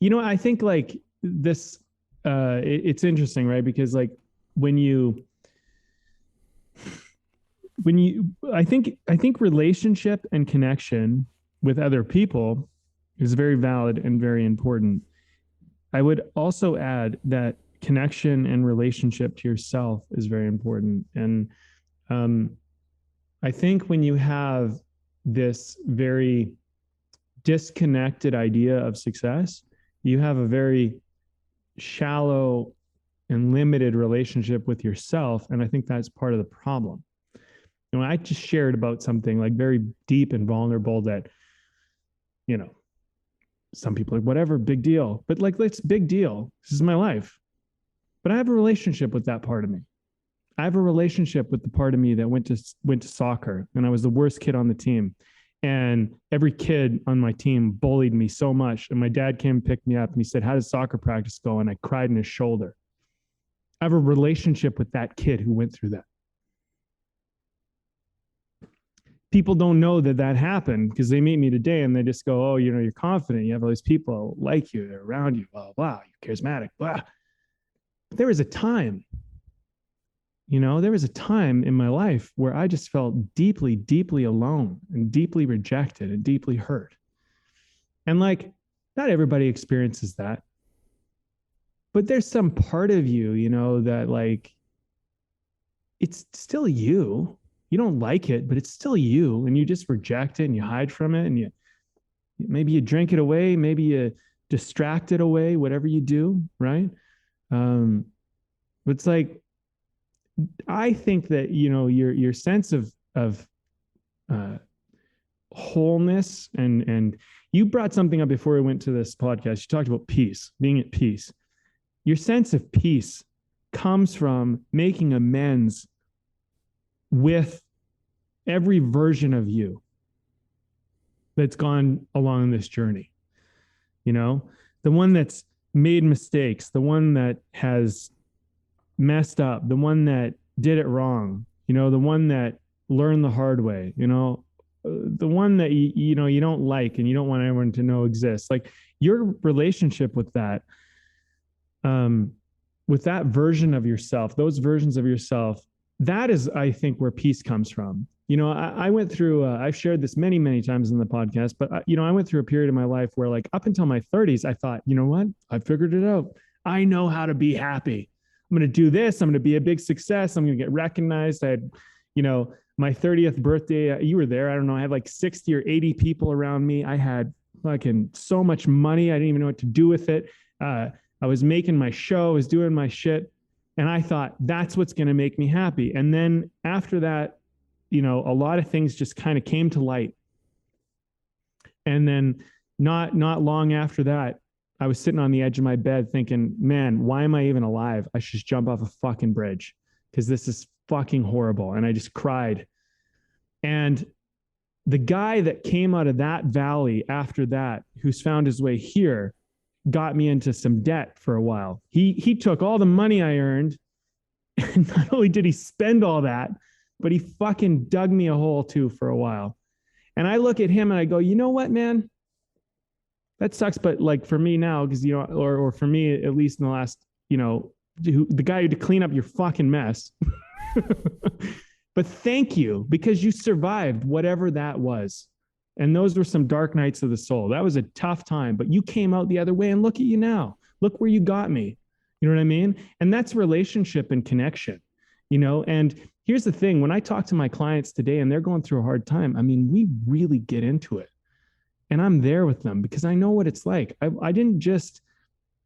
I think like this, it's interesting, right? Because like I think relationship and connection with other people is very valid and very important. I would also add that connection and relationship to yourself is very important. And I think when you have this very disconnected idea of success, you have a very shallow and limited relationship with yourself. And I think that's part of the problem. I just shared about something like very deep and vulnerable that, some people are like, whatever, big deal. But like, it's big deal. This is my life. But I have a relationship with that part of me. I have a relationship with the part of me that went to soccer, and I was the worst kid on the team. And every kid on my team bullied me so much. And my dad came and picked me up and he said, how does soccer practice go? And I cried in his shoulder. I have a relationship with that kid who went through that. People don't know that happened because they meet me today and they just go, oh, you're confident. You have all these people like you, they're around you, blah, blah, you're charismatic, blah. But there was a time, there was a time in my life where I just felt deeply, deeply alone and deeply rejected and deeply hurt. And like, not everybody experiences that. But there's some part of you, that like, it's still you. You don't like it, but it's still you, and you just reject it and you hide from it, and maybe you drink it away, maybe you distract it away, whatever you do, right? But it's like, I think that your sense of wholeness, and you brought something up before we went to this podcast. You talked about peace, being at peace. Your sense of peace comes from making amends with every version of you that's gone along this journey. The one that's made mistakes, the one that has messed up, the one that did it wrong, the one that learned the hard way, the one that you don't like and you don't want everyone to know exists. Like your relationship with that version of yourself, those versions of yourself that is, I think, where peace comes from. I went through, I've shared this many, many times in the podcast, but I went through a period of my life where, like, up until my 30s, I thought, you know what? I figured it out. I know how to be happy. I'm going to do this. I'm going to be a big success. I'm going to get recognized. I had, my 30th birthday, you were there. I don't know. I had like 60 or 80 people around me. I had fucking so much money. I didn't even know what to do with it. I was making my show, I was doing my shit. And I thought, that's what's going to make me happy. And then after that, a lot of things just kind of came to light. And then not long after that, I was sitting on the edge of my bed thinking, man, why am I even alive? I should just jump off a fucking bridge because this is fucking horrible. And I just cried. And the guy that came out of that valley after that, who's found his way here, got me into some debt for a while. He took all the money I earned, and not only did he spend all that, but he fucking dug me a hole too for a while. And I look at him and I go, you know what, man? That sucks. But like for me now, because, or for me, at least in the last, the guy who to clean up your fucking mess. But thank you, because you survived whatever that was. And those were some dark nights of the soul. That was a tough time, but you came out the other way, and look at you now. Look where you got me. You know what I mean? And that's relationship and connection, and here's the thing. When I talk to my clients today and they're going through a hard time, I mean, we really get into it, and I'm there with them because I know what it's like. I didn't just,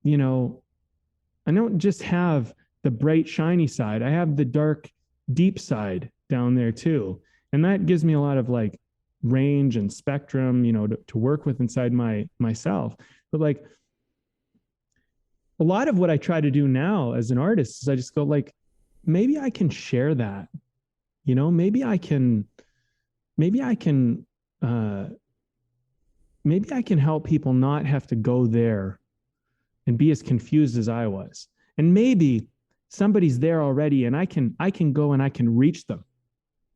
I don't just have the bright, shiny side. I have the dark, deep side down there too. And that gives me a lot of like range and spectrum, to work with inside myself. But like a lot of what I try to do now as an artist is I just go like, maybe I can share that, maybe I can help people not have to go there and be as confused as I was. And maybe somebody's there already and I can go and I can reach them.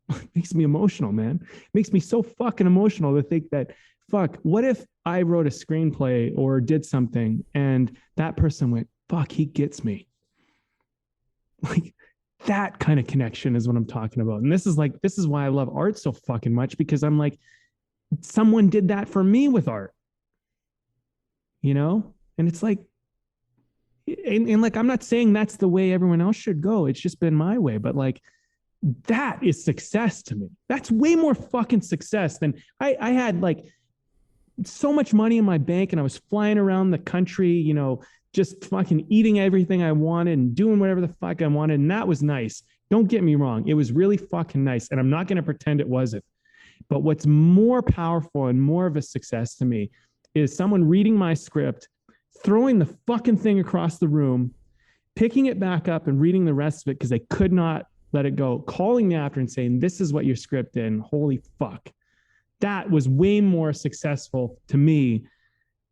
It makes me emotional, man. It makes me so fucking emotional to think that, fuck, what if I wrote a screenplay or did something and that person went, fuck, he gets me. Like that kind of connection is what I'm talking about. And this is why I love art so fucking much, because I'm like, someone did that for me with art, and it's like, and like, I'm not saying that's the way everyone else should go. It's just been my way, but like, that is success to me. That's way more fucking success than I had like so much money in my bank and I was flying around the country, just fucking eating everything I wanted and doing whatever the fuck I wanted. And that was nice. Don't get me wrong. It was really fucking nice. And I'm not going to pretend it wasn't. But what's more powerful and more of a success to me is someone reading my script, throwing the fucking thing across the room, picking it back up and reading the rest of it because they could not let it go, calling me after and saying, this is what your script in. Holy fuck. That was way more successful to me.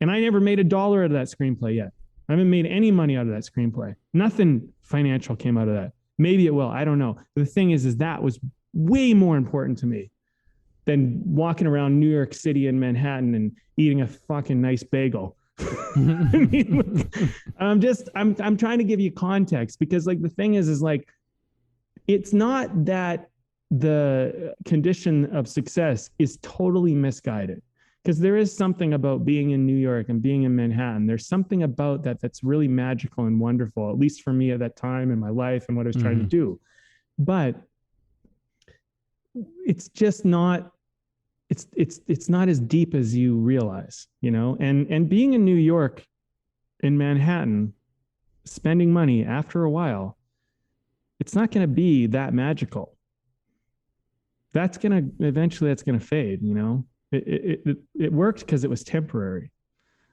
And I never made $1 out of that screenplay yet. I haven't made any money out of that screenplay. Nothing financial came out of that. Maybe it will. I don't know. But the thing is that was way more important to me than walking around New York City and Manhattan and eating a fucking nice bagel. I mean, I'm trying to give you context because like the thing is like, it's not that the condition of success is totally misguided, because there is something about being in New York and being in Manhattan. There's something about that that's really magical and wonderful, at least for me at that time in my life and what I was trying to do. But it's just not, it's not as deep as you realize, and being in New York, in Manhattan, spending money after a while, it's not going to be that magical. Eventually that's going to fade, it worked because it was temporary.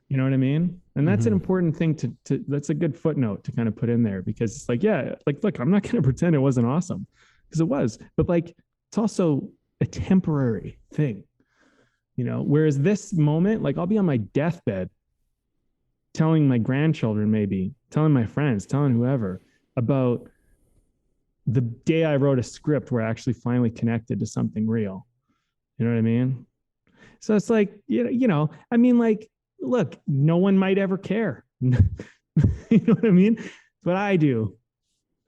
You know what I mean? And that's an important thing to that's a good footnote to kind of put in there, because it's like, yeah, like, look, I'm not going to pretend it wasn't awesome, because it was, but like, it's also a temporary thing, whereas this moment, like I'll be on my deathbed telling my grandchildren, maybe telling my friends, telling whoever about the day I wrote a script where I actually finally connected to something real. You know what I mean? So it's like, I mean, like, look, no one might ever care. You know what I mean? But I do.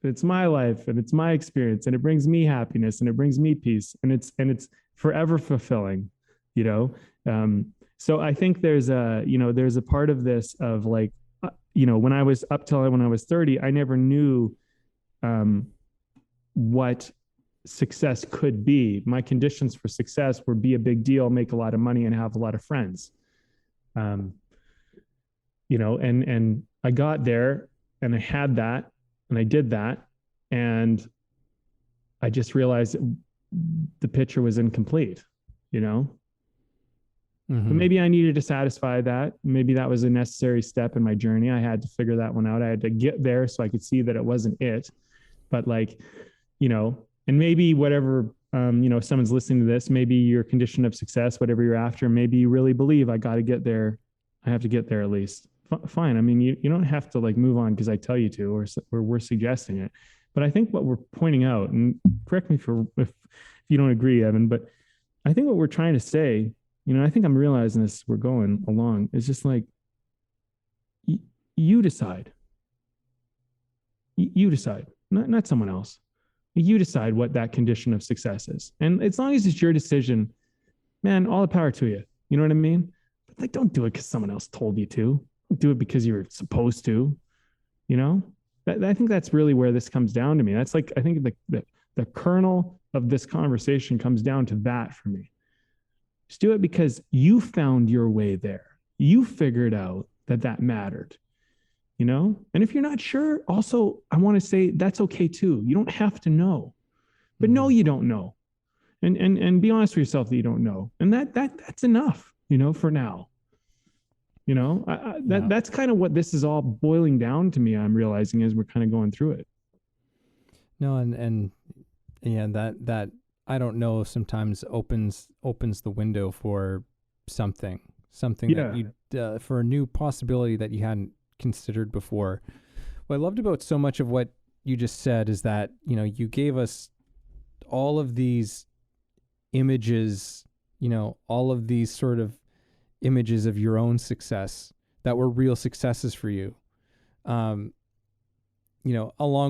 It's my life and it's my experience and it brings me happiness and it brings me peace and it's forever fulfilling, you know? So I think there's a part of this of like, when I was up till when I was 30, I never knew what success could be. My conditions for success were be a big deal, make a lot of money, and have a lot of friends. And I got there and I had that and I did that. And I just realized the picture was incomplete, Mm-hmm. But maybe I needed to satisfy that. Maybe that was a necessary step in my journey. I had to figure that one out. I had to get there so I could see that it wasn't it. But and maybe whatever, if someone's listening to this, maybe your condition of success, whatever you're after, maybe you really believe I got to get there. I have to get there at least. Fine. I mean, you don't have to like move on because I tell you to, or we're suggesting it. But I think what we're pointing out, and correct me if you don't agree, Evan, but I think what we're trying to say, I think I'm realizing this, we're going along, it's just like, you decide. You decide, not someone else. You decide what that condition of success is. And as long as it's your decision, man, all the power to you. You know what I mean? But like, don't do it because someone else told you to. Don't do it because you're supposed to, I think that's really where this comes down to me. That's like, I think the kernel of this conversation comes down to that for me. Just do it because you found your way there. You figured out that mattered, And if you're not sure, also, I want to say that's okay too. You don't have to know, but no, you don't know. And be honest with yourself that you don't know. And that's enough, for now. That's kind of what this is all boiling down to me. I'm realizing as we're kind of going through it. No, and yeah, that I don't know, sometimes opens the window for something that you for a new possibility that you hadn't considered before. What I loved about so much of what you just said is that, you gave us all of these images, all of these sort of images of your own success that were real successes for you. Along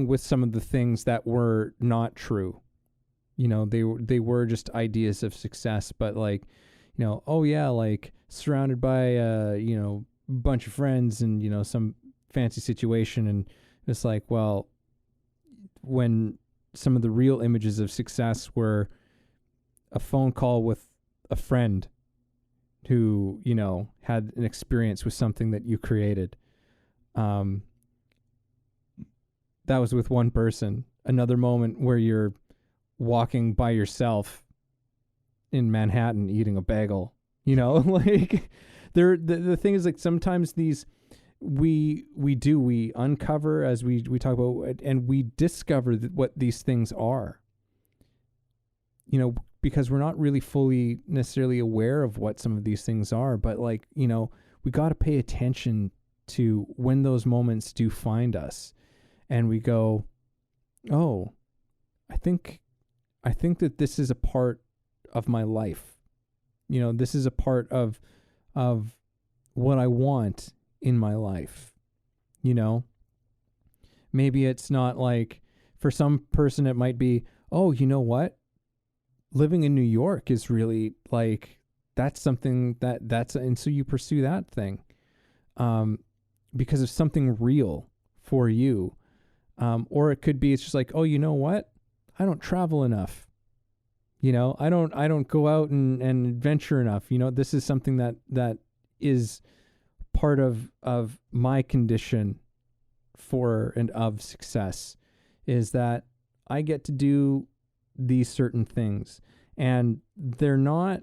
with some of the things that were not true. They were just ideas of success, but like, oh yeah, like surrounded by a bunch of friends and some fancy situation, and it's like, well, when some of the real images of success were a phone call with a friend who had an experience with something that you created, that was with one person. Another moment where you're walking by yourself in Manhattan eating a bagel, like the thing is, like, sometimes these we uncover as we talk about, and we discover what these things are, because we're not really fully necessarily aware of what some of these things are, but like, we got to pay attention to when those moments do find us and we go, oh, I think that this is a part of my life. This is a part of what I want in my life. Maybe it's not like, for some person it might be, oh, you know what? Living in New York is really like, that's something that's, and so you pursue that thing, because of something real for you. Or it could be, it's just like, oh, you know what? I don't travel enough. I don't go out and adventure enough. This is something that is part of my condition for and of success, is that I get to do these certain things, and they're not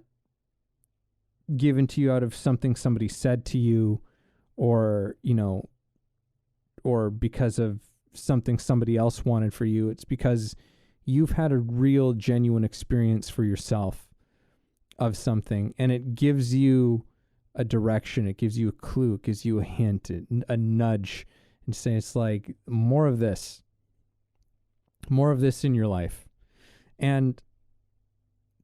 given to you out of something somebody said to you, or or because of something somebody else wanted for you. It's because you've had a real, genuine experience for yourself of something, and it gives you a direction, it gives you a clue, it gives you a hint, a nudge, and say, it's like, more of this in your life. And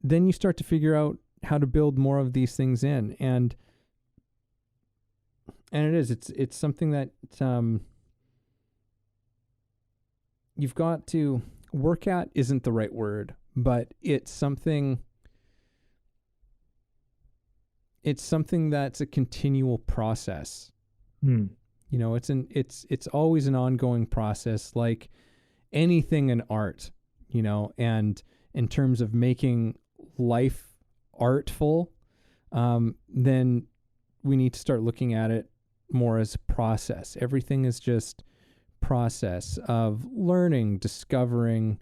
then you start to figure out how to build more of these things in, and it's something that work at isn't the right word, but it's something that's a continual process. Hmm. You know, it's always an ongoing process, like anything in art, you know, and in terms of making life artful, then we need to start looking at it more as a process. Everything is just process of learning, discovering,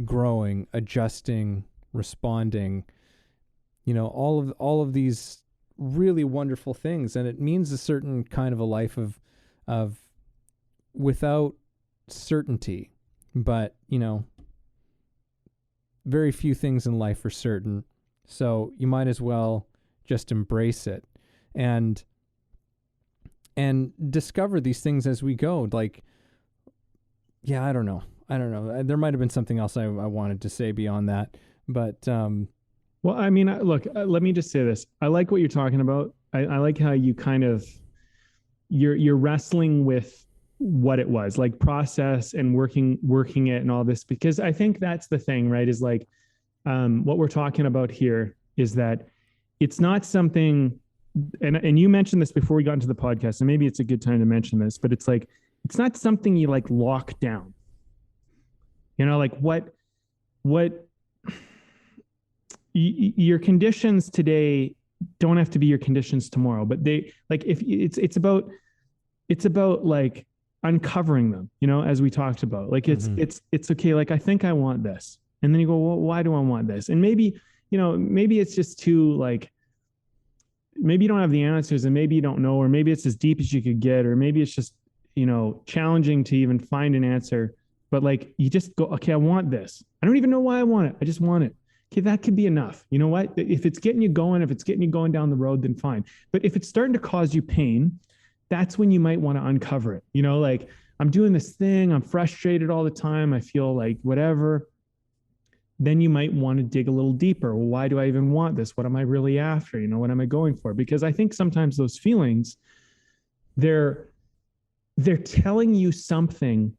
growing, adjusting, responding, you know, all of these really wonderful things. And it means a certain kind of a life of without certainty, but, you know, very few things in life are certain. So you might as well just embrace it and discover these things as we go. Like, yeah, I don't know. There might have been something else I wanted to say beyond that, but well, I mean, look, let me just say this. I like what you're talking about. I like how you kind of you're wrestling with what it was, like process and working it and all this, because I think that's the thing, right? Is like what we're talking about here is that it's not something, and you mentioned this before we got into the podcast, and maybe it's a good time to mention this, but it's like, it's not something you like lock down. You know, like what your conditions today don't have to be your conditions tomorrow, but they, like, if it's about like uncovering them, you know, as we talked about, like it's okay. Like, I think I want this. And then you go, well, why do I want this? And maybe, you know, maybe it's just too, like, maybe you don't have the answers, and maybe you don't know, or maybe it's as deep as you could get, or maybe it's just, you know, challenging to even find an answer. But like, you just go, okay, I want this. I don't even know why I want it. I just want it. Okay, that could be enough. You know what? If it's getting you going, if it's getting you going down the road, then fine. But if it's starting to cause you pain, that's when you might want to uncover it. You know, like, I'm doing this thing, I'm frustrated all the time, I feel like whatever. Then you might want to dig a little deeper. Well, why do I even want this? What am I really after? You know, what am I going for? Because I think sometimes those feelings, they're telling you something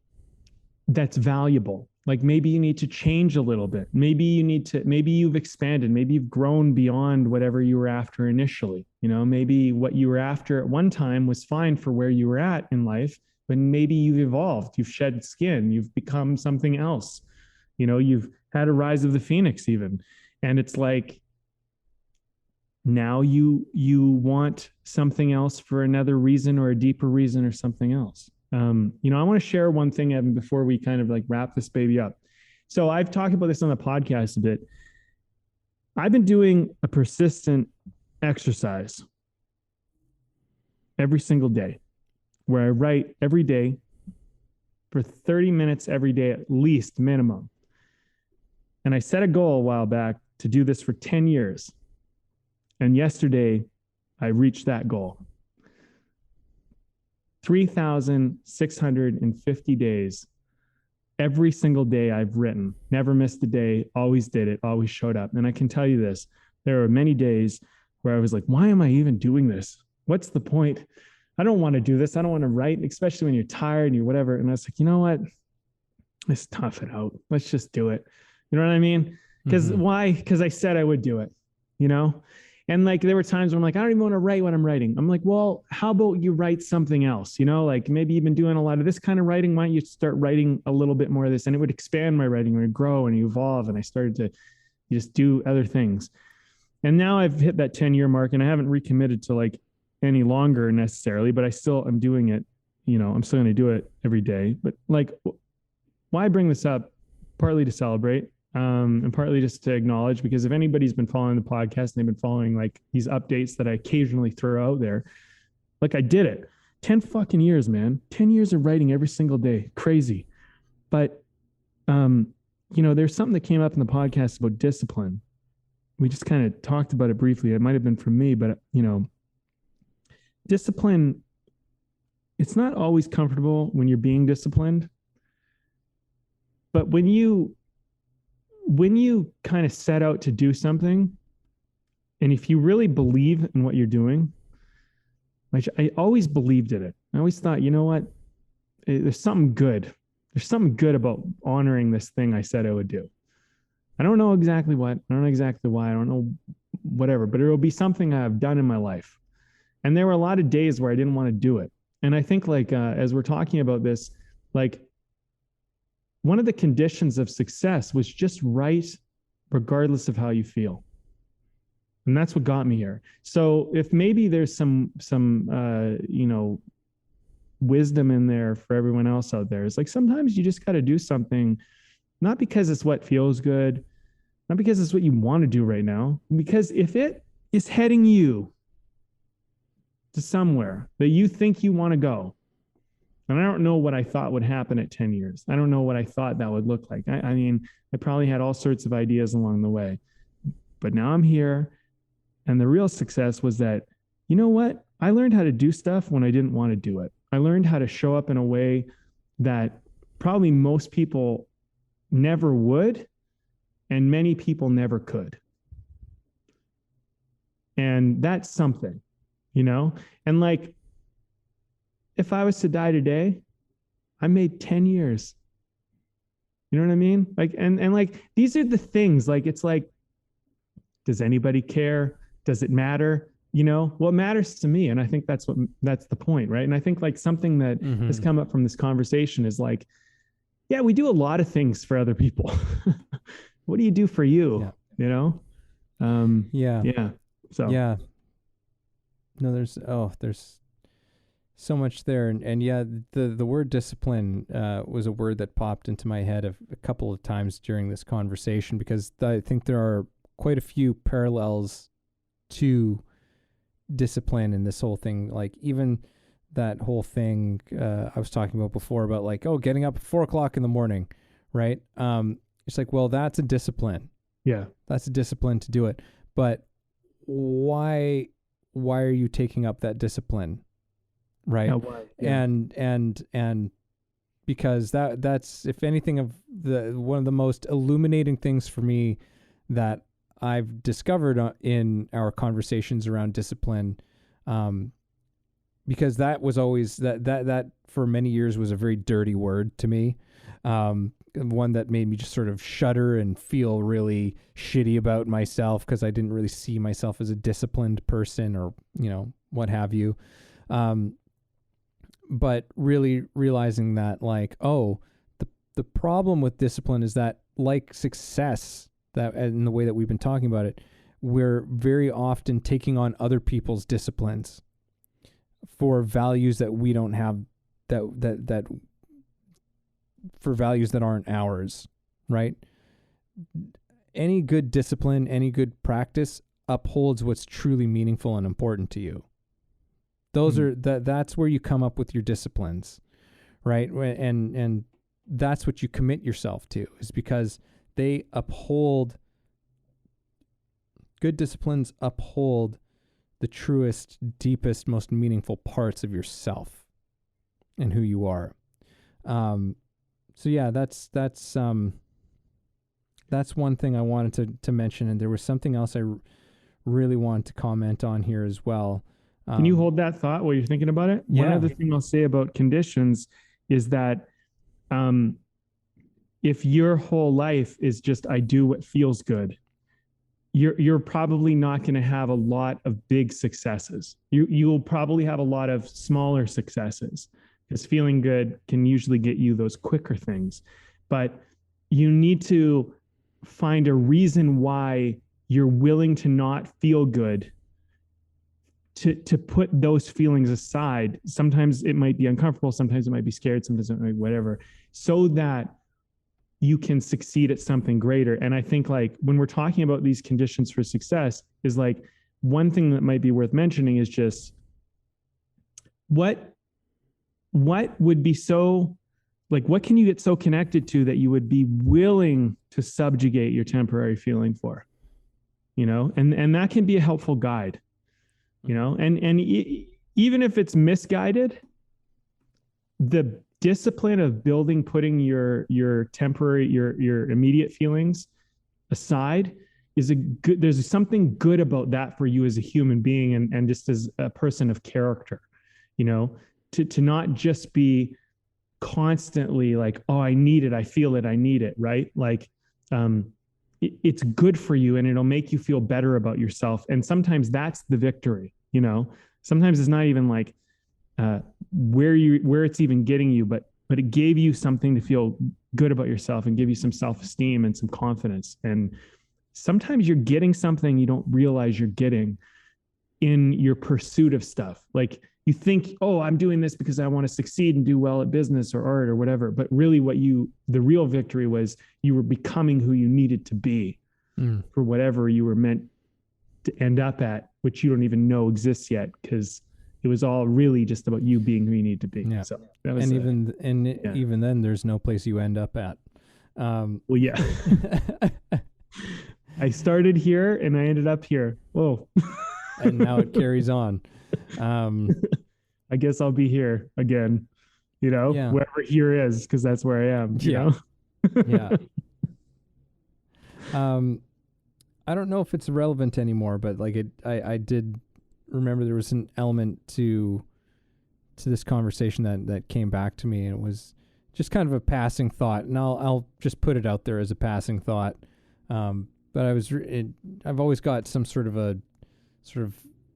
that's valuable. Like, maybe you need to change a little bit. Maybe you've expanded. Maybe you've grown beyond whatever you were after initially. You know, maybe what you were after at one time was fine for where you were at in life, but maybe you've evolved, you've shed skin, you've become something else. You know, you've had a rise of the phoenix even. And it's like, now you want something else for another reason, or a deeper reason, or something else. You know, I want to share one thing, Evan, before we kind of like wrap this baby up. So I've talked about this on the podcast a bit. I've been doing a persistent exercise every single day, where I write every day for 30 minutes every day, at least minimum. And I set a goal a while back to do this for 10 years. And yesterday I reached that goal. 3,650 days. Every single day I've written, never missed a day, always did it, always showed up. And I can tell you this, there are many days where I was like, why am I even doing this? What's the point? I don't want to do this. I don't want to write, especially when you're tired and you're whatever. And I was like, you know what? Let's tough it out. Let's just do it. You know what I mean? Because why? Because I said I would do it, you know? And like, there were times where I'm like, I don't even want to write what I'm writing. I'm like, well, how about you write something else? You know, like, maybe you've been doing a lot of this kind of writing. Why don't you start writing a little bit more of this? And it would expand my writing, it would grow and evolve. And I started to just do other things. And now I've hit that 10-year mark, and I haven't recommitted to like any longer necessarily, but I still am doing it. You know, I'm still going to do it every day. But like, why bring this up? Partly to celebrate. And partly just to acknowledge, because if anybody's been following the podcast and they've been following like these updates that I occasionally throw out there, like, I did it 10 fucking years, man, 10 years of writing every single day. Crazy. But, you know, there's something that came up in the podcast about discipline. We just kind of talked about it briefly. It might've been from me, but you know, discipline, it's not always comfortable when you're being disciplined, but when you kind of set out to do something, and if you really believe in what you're doing, like, I always believed in it. I always thought, you know what, there's something good there's something good about honoring this thing I said I would do. I don't know exactly what, I don't know exactly why, I don't know whatever, but it'll be something I've done in my life. And there were a lot of days where I didn't want to do it. And I think like, as we're talking about this, like one of the conditions of success was just right, regardless of how you feel. And that's what got me here. So if maybe there's some wisdom in there for everyone else out there, it's like sometimes you just got to do something, not because it's what feels good, not because it's what you want to do right now, because if it is heading you to somewhere that you think you want to go, and I don't know what I thought would happen at 10 years. I don't know what I thought that would look like. I mean, I probably had all sorts of ideas along the way, but now I'm here. And the real success was that, you know what? I learned how to do stuff when I didn't want to do it. I learned how to show up in a way that probably most people never would, and many people never could. And that's something, you know? And like, if I was to die today, I made 10 years. You know what I mean? Like, and like, these are the things, like, it's like, does anybody care? Does it matter? You know, well, it matters to me. And I think that's the point. Right. And I think like something that has come up from this conversation is like, yeah, we do a lot of things for other people. What do you do for you? Yeah. You know? Yeah. So, yeah, no, there's so much there. And yeah, the word discipline was a word that popped into my head a couple of times during this conversation, because I think there are quite a few parallels to discipline in this whole thing. Like even that whole thing I was talking about before about like, oh, getting up at 4:00 in the morning, right? It's like, well, that's a discipline. Yeah. That's a discipline to do it. But why are you taking up that discipline? Right. Yeah. And because that's, if anything, of one of the most illuminating things for me that I've discovered in our conversations around discipline, because that was always that for many years was a very dirty word to me, one that made me just sort of shudder and feel really shitty about myself, because I didn't really see myself as a disciplined person, or what have you. But really realizing that, like, oh, the problem with discipline is that, like success, that in the way that we've been talking about it, we're very often taking on other people's disciplines for values that we don't have, that for values that aren't ours, right? Any good discipline, any good practice upholds what's truly meaningful and important to you. Those are that's where you come up with your disciplines, right? And that's what you commit yourself to, is because they uphold, good disciplines uphold the truest, deepest, most meaningful parts of yourself and who you are. So yeah, that's one thing I wanted to mention. And there was something else I really wanted to comment on here as well. Can you hold that thought while you're thinking about it? Yeah. One other thing I'll say about conditions is that if your whole life is just, I do what feels good, you're probably not going to have a lot of big successes. You'll probably have a lot of smaller successes, because feeling good can usually get you those quicker things. But you need to find a reason why you're willing to not feel good, to put those feelings aside. Sometimes it might be uncomfortable, sometimes it might be scared, sometimes it might be whatever, so that you can succeed at something greater. And I think, like, when we're talking about these conditions for success, is like, one thing that might be worth mentioning is just what would be so, like, what can you get so connected to that you would be willing to subjugate your temporary feeling for, and that can be a helpful guide. And even if it's misguided, the discipline of putting your temporary, your immediate feelings aside there's something good about that for you as a human being, and just as a person of character, to not just be constantly like, oh, I need it, I feel it, I need it, right? Like, it's good for you and it'll make you feel better about yourself. And sometimes that's the victory, you know. Sometimes it's not even like where it's even getting you, but it gave you something to feel good about yourself and give you some self-esteem and some confidence. And sometimes you're getting something you don't realize you're getting in your pursuit of stuff. Like you think, oh, I'm doing this because I want to succeed and do well at business or art or whatever. But really the real victory was you were becoming who you needed to be for whatever you were meant to end up at, which you don't even know exists yet, because it was all really just about you being who you need to be. Yeah. So that was, even then there's no place you end up at. Well, yeah. I started here and I ended up here. Whoa. And now it carries on. I guess I'll be here again, you know, wherever here is, because that's where I am, you know? Yeah. I don't know if it's relevant anymore, but like I did remember there was an element to this conversation that came back to me, and it was just kind of a passing thought, and I'll just put it out there as a passing thought. But I've always got some sort of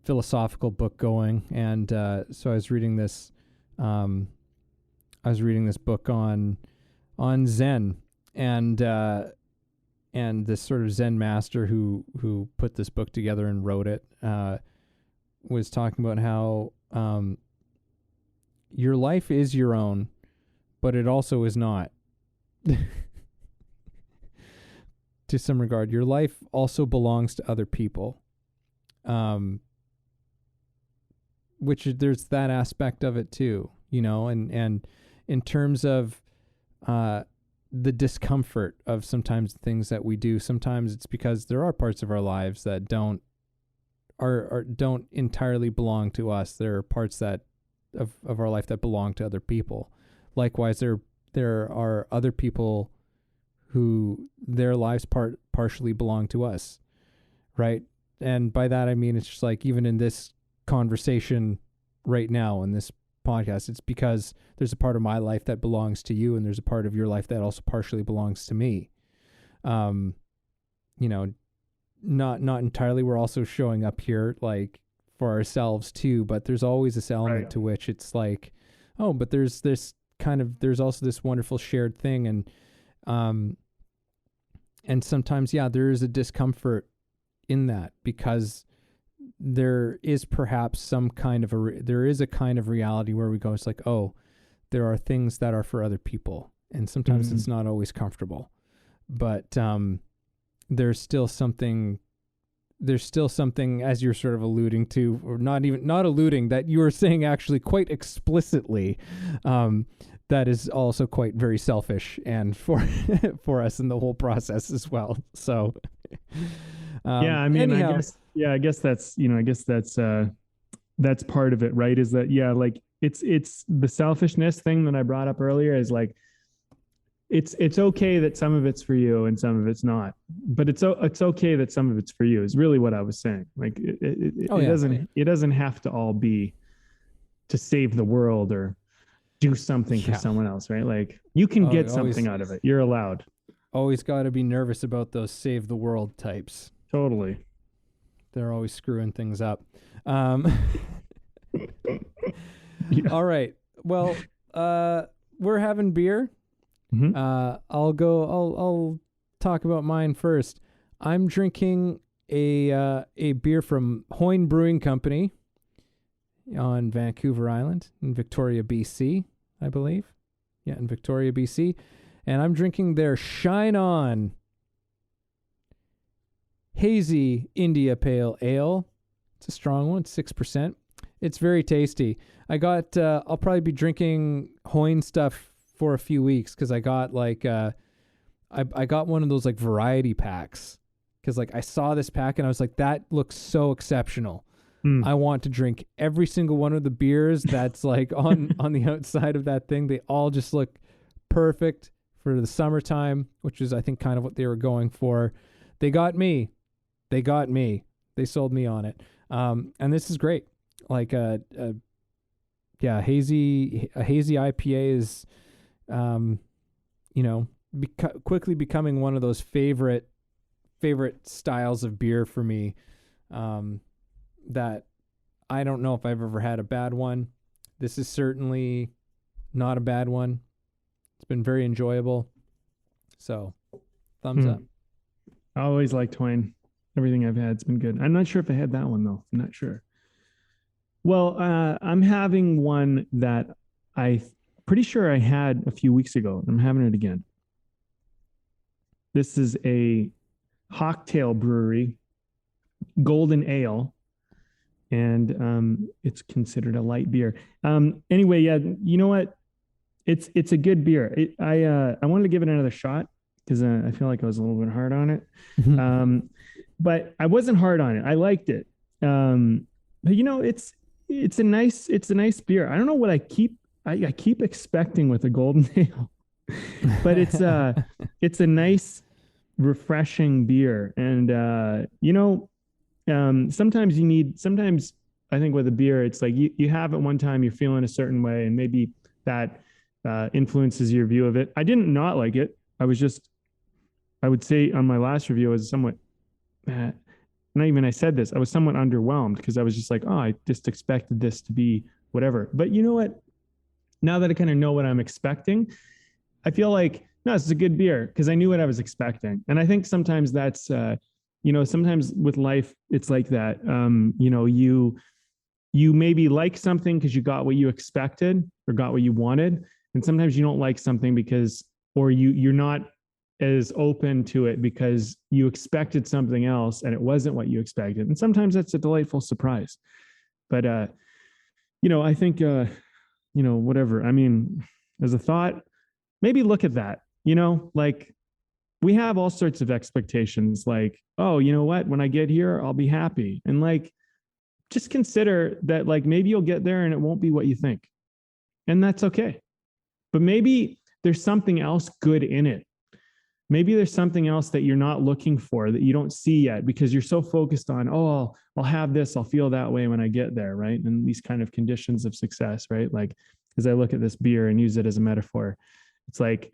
philosophical book going, and so I was reading this book on Zen, and this sort of Zen master who put this book together and wrote it was talking about how your life is your own, but it also is not. To some regard, your life also belongs to other people. Which there's that aspect of it too, you know, and in terms of the discomfort of sometimes the things that we do, sometimes it's because there are parts of our lives that don't entirely belong to us. There are parts that of our life that belong to other people. Likewise, there are other people who their lives partially belong to us, right? And by that I mean it's just like even in this conversation right now in this podcast, it's because there's a part of my life that belongs to you, and there's a part of your life that also partially belongs to me. You know, not entirely. We're also showing up here like for ourselves too, but there's always this element to which it's like, oh, but there's also this wonderful shared thing, and sometimes there is a discomfort in that, because there is perhaps some kind of there is a kind of reality where we go, it's like, oh, there are things that are for other people, and sometimes it's not always comfortable, but there's still something, as you're sort of alluding to, or not alluding, that you were saying actually quite explicitly, that is also quite very selfish and for us in the whole process as well. So I mean, anyhow, I guess that's that's part of it, right? Is that, like it's the selfishness thing that I brought up earlier, is like, it's okay that some of it's for you and some of it's not, but it's okay that some of it's for you, is really what I was saying. Like it doesn't have to all be to save the world or do something for someone else, right? Like you can get something out of it. You're allowed. Always got to be nervous about those save the world types. Totally. They're always screwing things up. All right. Well, we're having beer. Mm-hmm. I'll talk about mine first. I'm drinking a beer from Hoyne Brewing Company on Vancouver Island in Victoria, BC, I believe. Yeah, in Victoria, BC. And I'm drinking their Shine On Hazy India Pale Ale. It's a strong one, 6%. It's very tasty. I'll probably be drinking Hoyne stuff for a few weeks, because I got I got one of those like variety packs, because like I saw this pack and I was like, that looks so exceptional. I want to drink every single one of the beers that's like on the outside of that thing. They all just look perfect for the summertime, which is I think kind of what they were going for. They got me. They sold me on it. And this is great. Like a hazy IPA is you know, quickly becoming one of those favorite styles of beer for me. That I don't know if I've ever had a bad one. This is certainly not a bad one. It's been very enjoyable. So, thumbs up. I always like Twain. Everything I've had's been good. I'm not sure if I had that one though. I'm not sure. Well, I'm having one that pretty sure I had a few weeks ago. I'm having it again. This is a Hawktail Brewery Golden Ale, and it's considered a light beer. Anyway, yeah, you know what? It's a good beer. I wanted to give it another shot because I feel like I was a little bit hard on it. But I wasn't hard on it. I liked it. But you know, it's a nice beer. I don't know what I keep expecting with a golden ale, but it's a nice, refreshing beer. And you know, sometimes I think with a beer, it's like you have it one time, you're feeling a certain way, and maybe that influences your view of it. I didn't not like it. I would say on my last review, I was somewhat, not even I said this, I was somewhat underwhelmed because I was just like, oh, I just expected this to be whatever. But you know what? Now that I kind of know what I'm expecting, I feel like, no, this is a good beer because I knew what I was expecting. And I think sometimes that's, you know, sometimes with life, it's like that. You know, you maybe like something because you got what you expected or got what you wanted. And sometimes you don't like something because, or you're not as open to it because you expected something else and it wasn't what you expected. And sometimes that's a delightful surprise. But, you know, I think, you know, whatever. I mean, as a thought, maybe look at that, you know, like we have all sorts of expectations like, oh, you know what, when I get here, I'll be happy. And like, just consider that like maybe you'll get there and it won't be what you think. And that's okay. But maybe there's something else good in it. Maybe there's something else that you're not looking for that you don't see yet because you're so focused on, oh, I'll have this, I'll feel that way when I get there, right? And these kind of conditions of success, right? Like, as I look at this beer and use it as a metaphor, it's like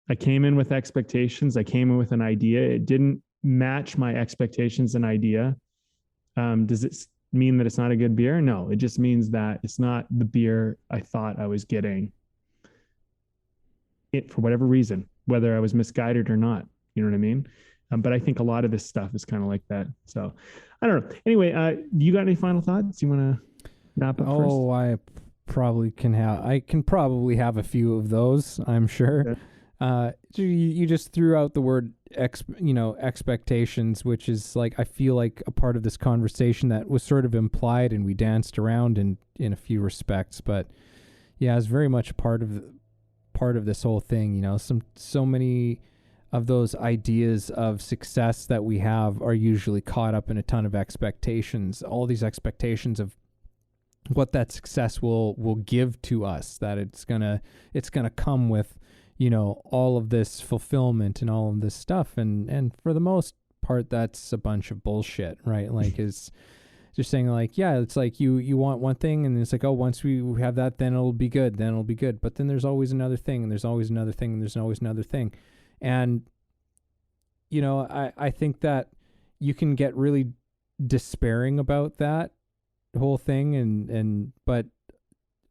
I came in with expectations. I came in with an idea. It didn't match my expectations and idea. Does it mean that it's not a good beer? No, it just means that it's not the beer I thought I was getting it for whatever reason, whether I was misguided or not. You know what I mean? But I think a lot of this stuff is kind of like that. So I don't know. Anyway, you got any final thoughts? You want to wrap up first? Oh, I can probably have a few of those, I'm sure. Okay. You just threw out the word expectations, which is like, I feel like a part of this conversation that was sort of implied and we danced around in a few respects, but yeah, it's very much a part of this whole thing. You know, so many of those ideas of success that we have are usually caught up in a ton of expectations, all these expectations of what that success will give to us, that it's gonna come with, you know, all of this fulfillment and all of this stuff, and for the most part that's a bunch of bullshit, right? Like, is just saying like, yeah, it's like you want one thing and it's like, oh, once we have that, then it'll be good, but then there's always another thing, and there's always another thing, and there's always another thing. And you know, I think that you can get really despairing about that whole thing,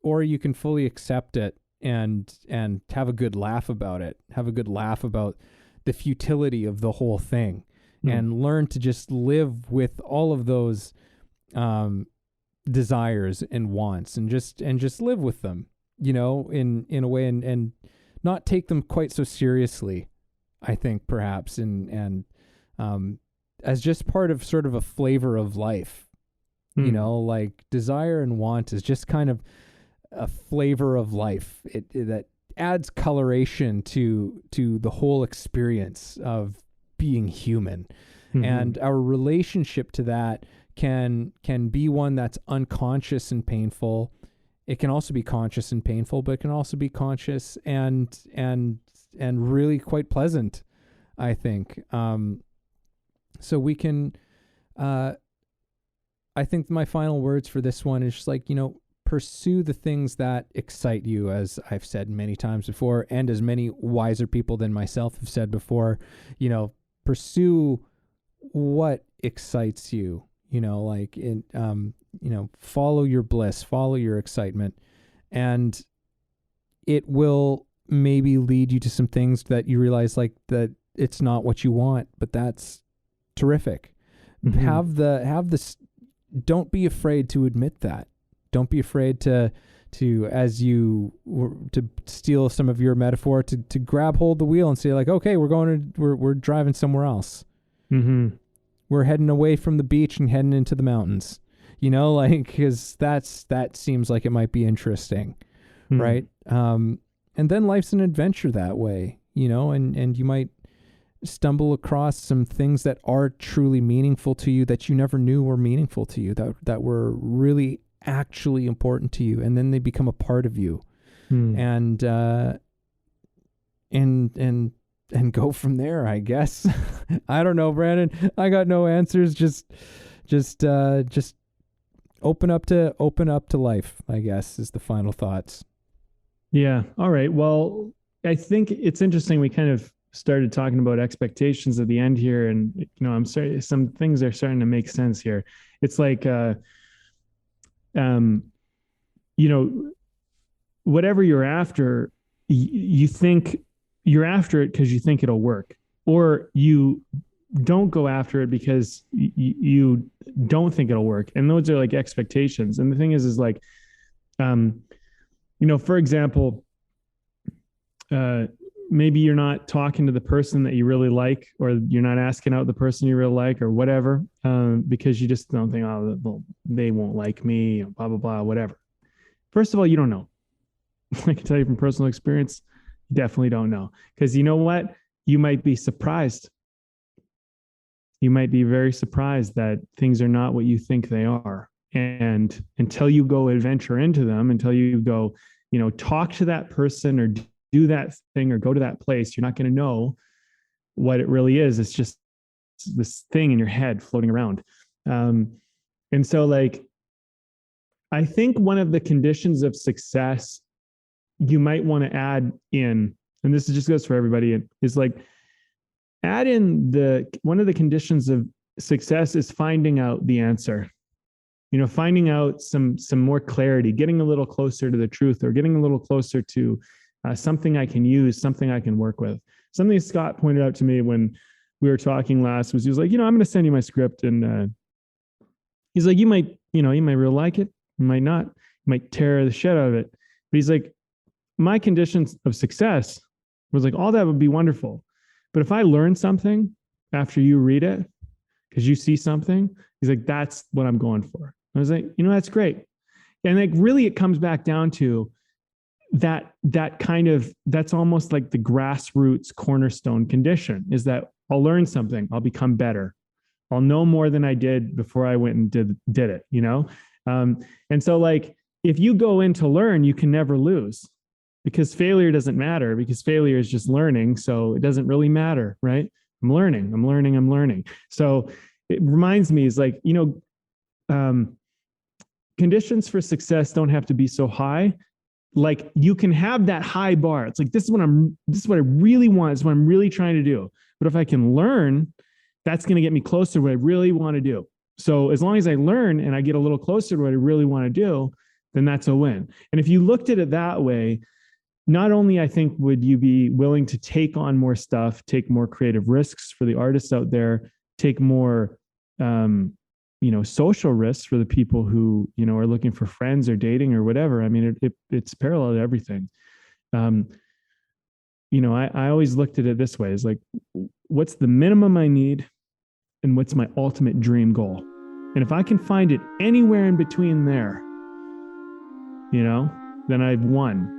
or you can fully accept it and have a good laugh about it, have a good laugh about the futility of the whole thing, and learn to just live with all of those desires and wants, and just live with them, you know, in a way, and not take them quite so seriously, I think, perhaps, and as just part of sort of a flavor of life. You know, like desire and want is just kind of a flavor of life. It that adds coloration to the whole experience of being human. And our relationship to that can be one that's unconscious and painful. It can also be conscious and painful, but it can also be conscious and really quite pleasant, I think. So we can I think my final words for this one is just like, you know, pursue the things that excite you, as I've said many times before, and as many wiser people than myself have said before. Pursue what excites you. Follow your bliss, follow your excitement, and it will maybe lead you to some things that you realize that it's not what you want, but that's terrific. Mm-hmm. Don't be afraid to admit that. Don't be afraid to steal some of your metaphor, to grab hold of the wheel and say okay, we're driving somewhere else. Mm-hmm. We're heading away from the beach and heading into the mountains, because that seems like it might be interesting. Mm-hmm. Right. And then life's an adventure that way, and you might stumble across some things that are truly meaningful to you that you never knew were meaningful to you, that were really actually important to you, and then they become a part of you. And go from there, I guess. I don't know, Brandon. I got no answers. Just open up to life, I guess, is the final thoughts. Yeah. All right. Well, I think it's interesting. We kind of started talking about expectations at the end here, and I'm sorry, some things are starting to make sense here. It's like whatever you're after, you think you're after it because you think it'll work, or you don't go after it because you don't think it'll work. And those are like expectations. And the thing is like, for example, maybe you're not talking to the person that you really like, or you're not asking out the person you really like, or whatever, because you just don't think, oh, well, they won't like me, blah, blah, blah, whatever. First of all, you don't know. I can tell you from personal experience, you definitely don't know. Because you know what? You might be surprised. You might be very surprised that things are not what you think they are. And until you go adventure into them, until you go, talk to that person or do that thing or go to that place, you're not going to know what it really is. It's just this thing in your head floating around. And so I think one of the conditions of success you might want to add in, and this just goes for everybody, is add in one of the conditions of success is finding out the answer. Finding out some more clarity, getting a little closer to the truth, or getting a little closer to something I can use, something I can work with. Something Scott pointed out to me when we were talking last was, he was like, I'm going to send you my script, and he's like, you might really like it, you might not, you might tear the shit out of it. But he's like, my conditions of success was like, all that would be wonderful, but if I learn something after you read it, because you see something, he's like, that's what I'm going for. I was like, that's great. And really it comes back down to that that's almost like the grassroots cornerstone condition, is that I'll learn something, I'll become better, I'll know more than I did before I went and did it, and so if you go in to learn, you can never lose, because failure doesn't matter, because failure is just learning. So it doesn't really matter, right? I'm learning. So it reminds me, is conditions for success don't have to be so high. You can have that high bar. It's like, this is what I really want. It's what I'm really trying to do. But if I can learn, that's going to get me closer to what I really want to do. So as long as I learn and I get a little closer to what I really want to do, then that's a win. And if you looked at it that way, not only, I think, would you be willing to take on more stuff, take more creative risks for the artists out there, take more, social risks for the people who, are looking for friends or dating or whatever. I mean, it's parallel to everything. I always looked at it this way: is like, what's the minimum I need and what's my ultimate dream goal? And if I can find it anywhere in between there, then I've won.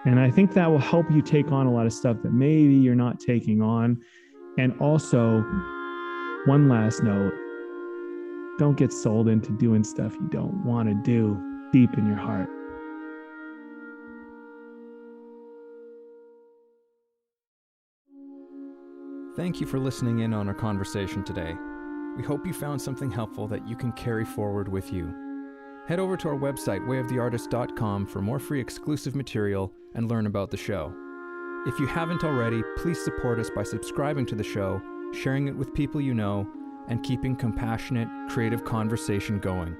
And I think that will help you take on a lot of stuff that maybe you're not taking on. And also, one last note, don't get sold into doing stuff you don't want to do deep in your heart. Thank you for listening in on our conversation today. We hope you found something helpful that you can carry forward with you. Head over to our website, wayoftheartist.com, for more free exclusive material and learn about the show. If you haven't already, please support us by subscribing to the show, sharing it with people you know, and keeping compassionate, creative conversation going.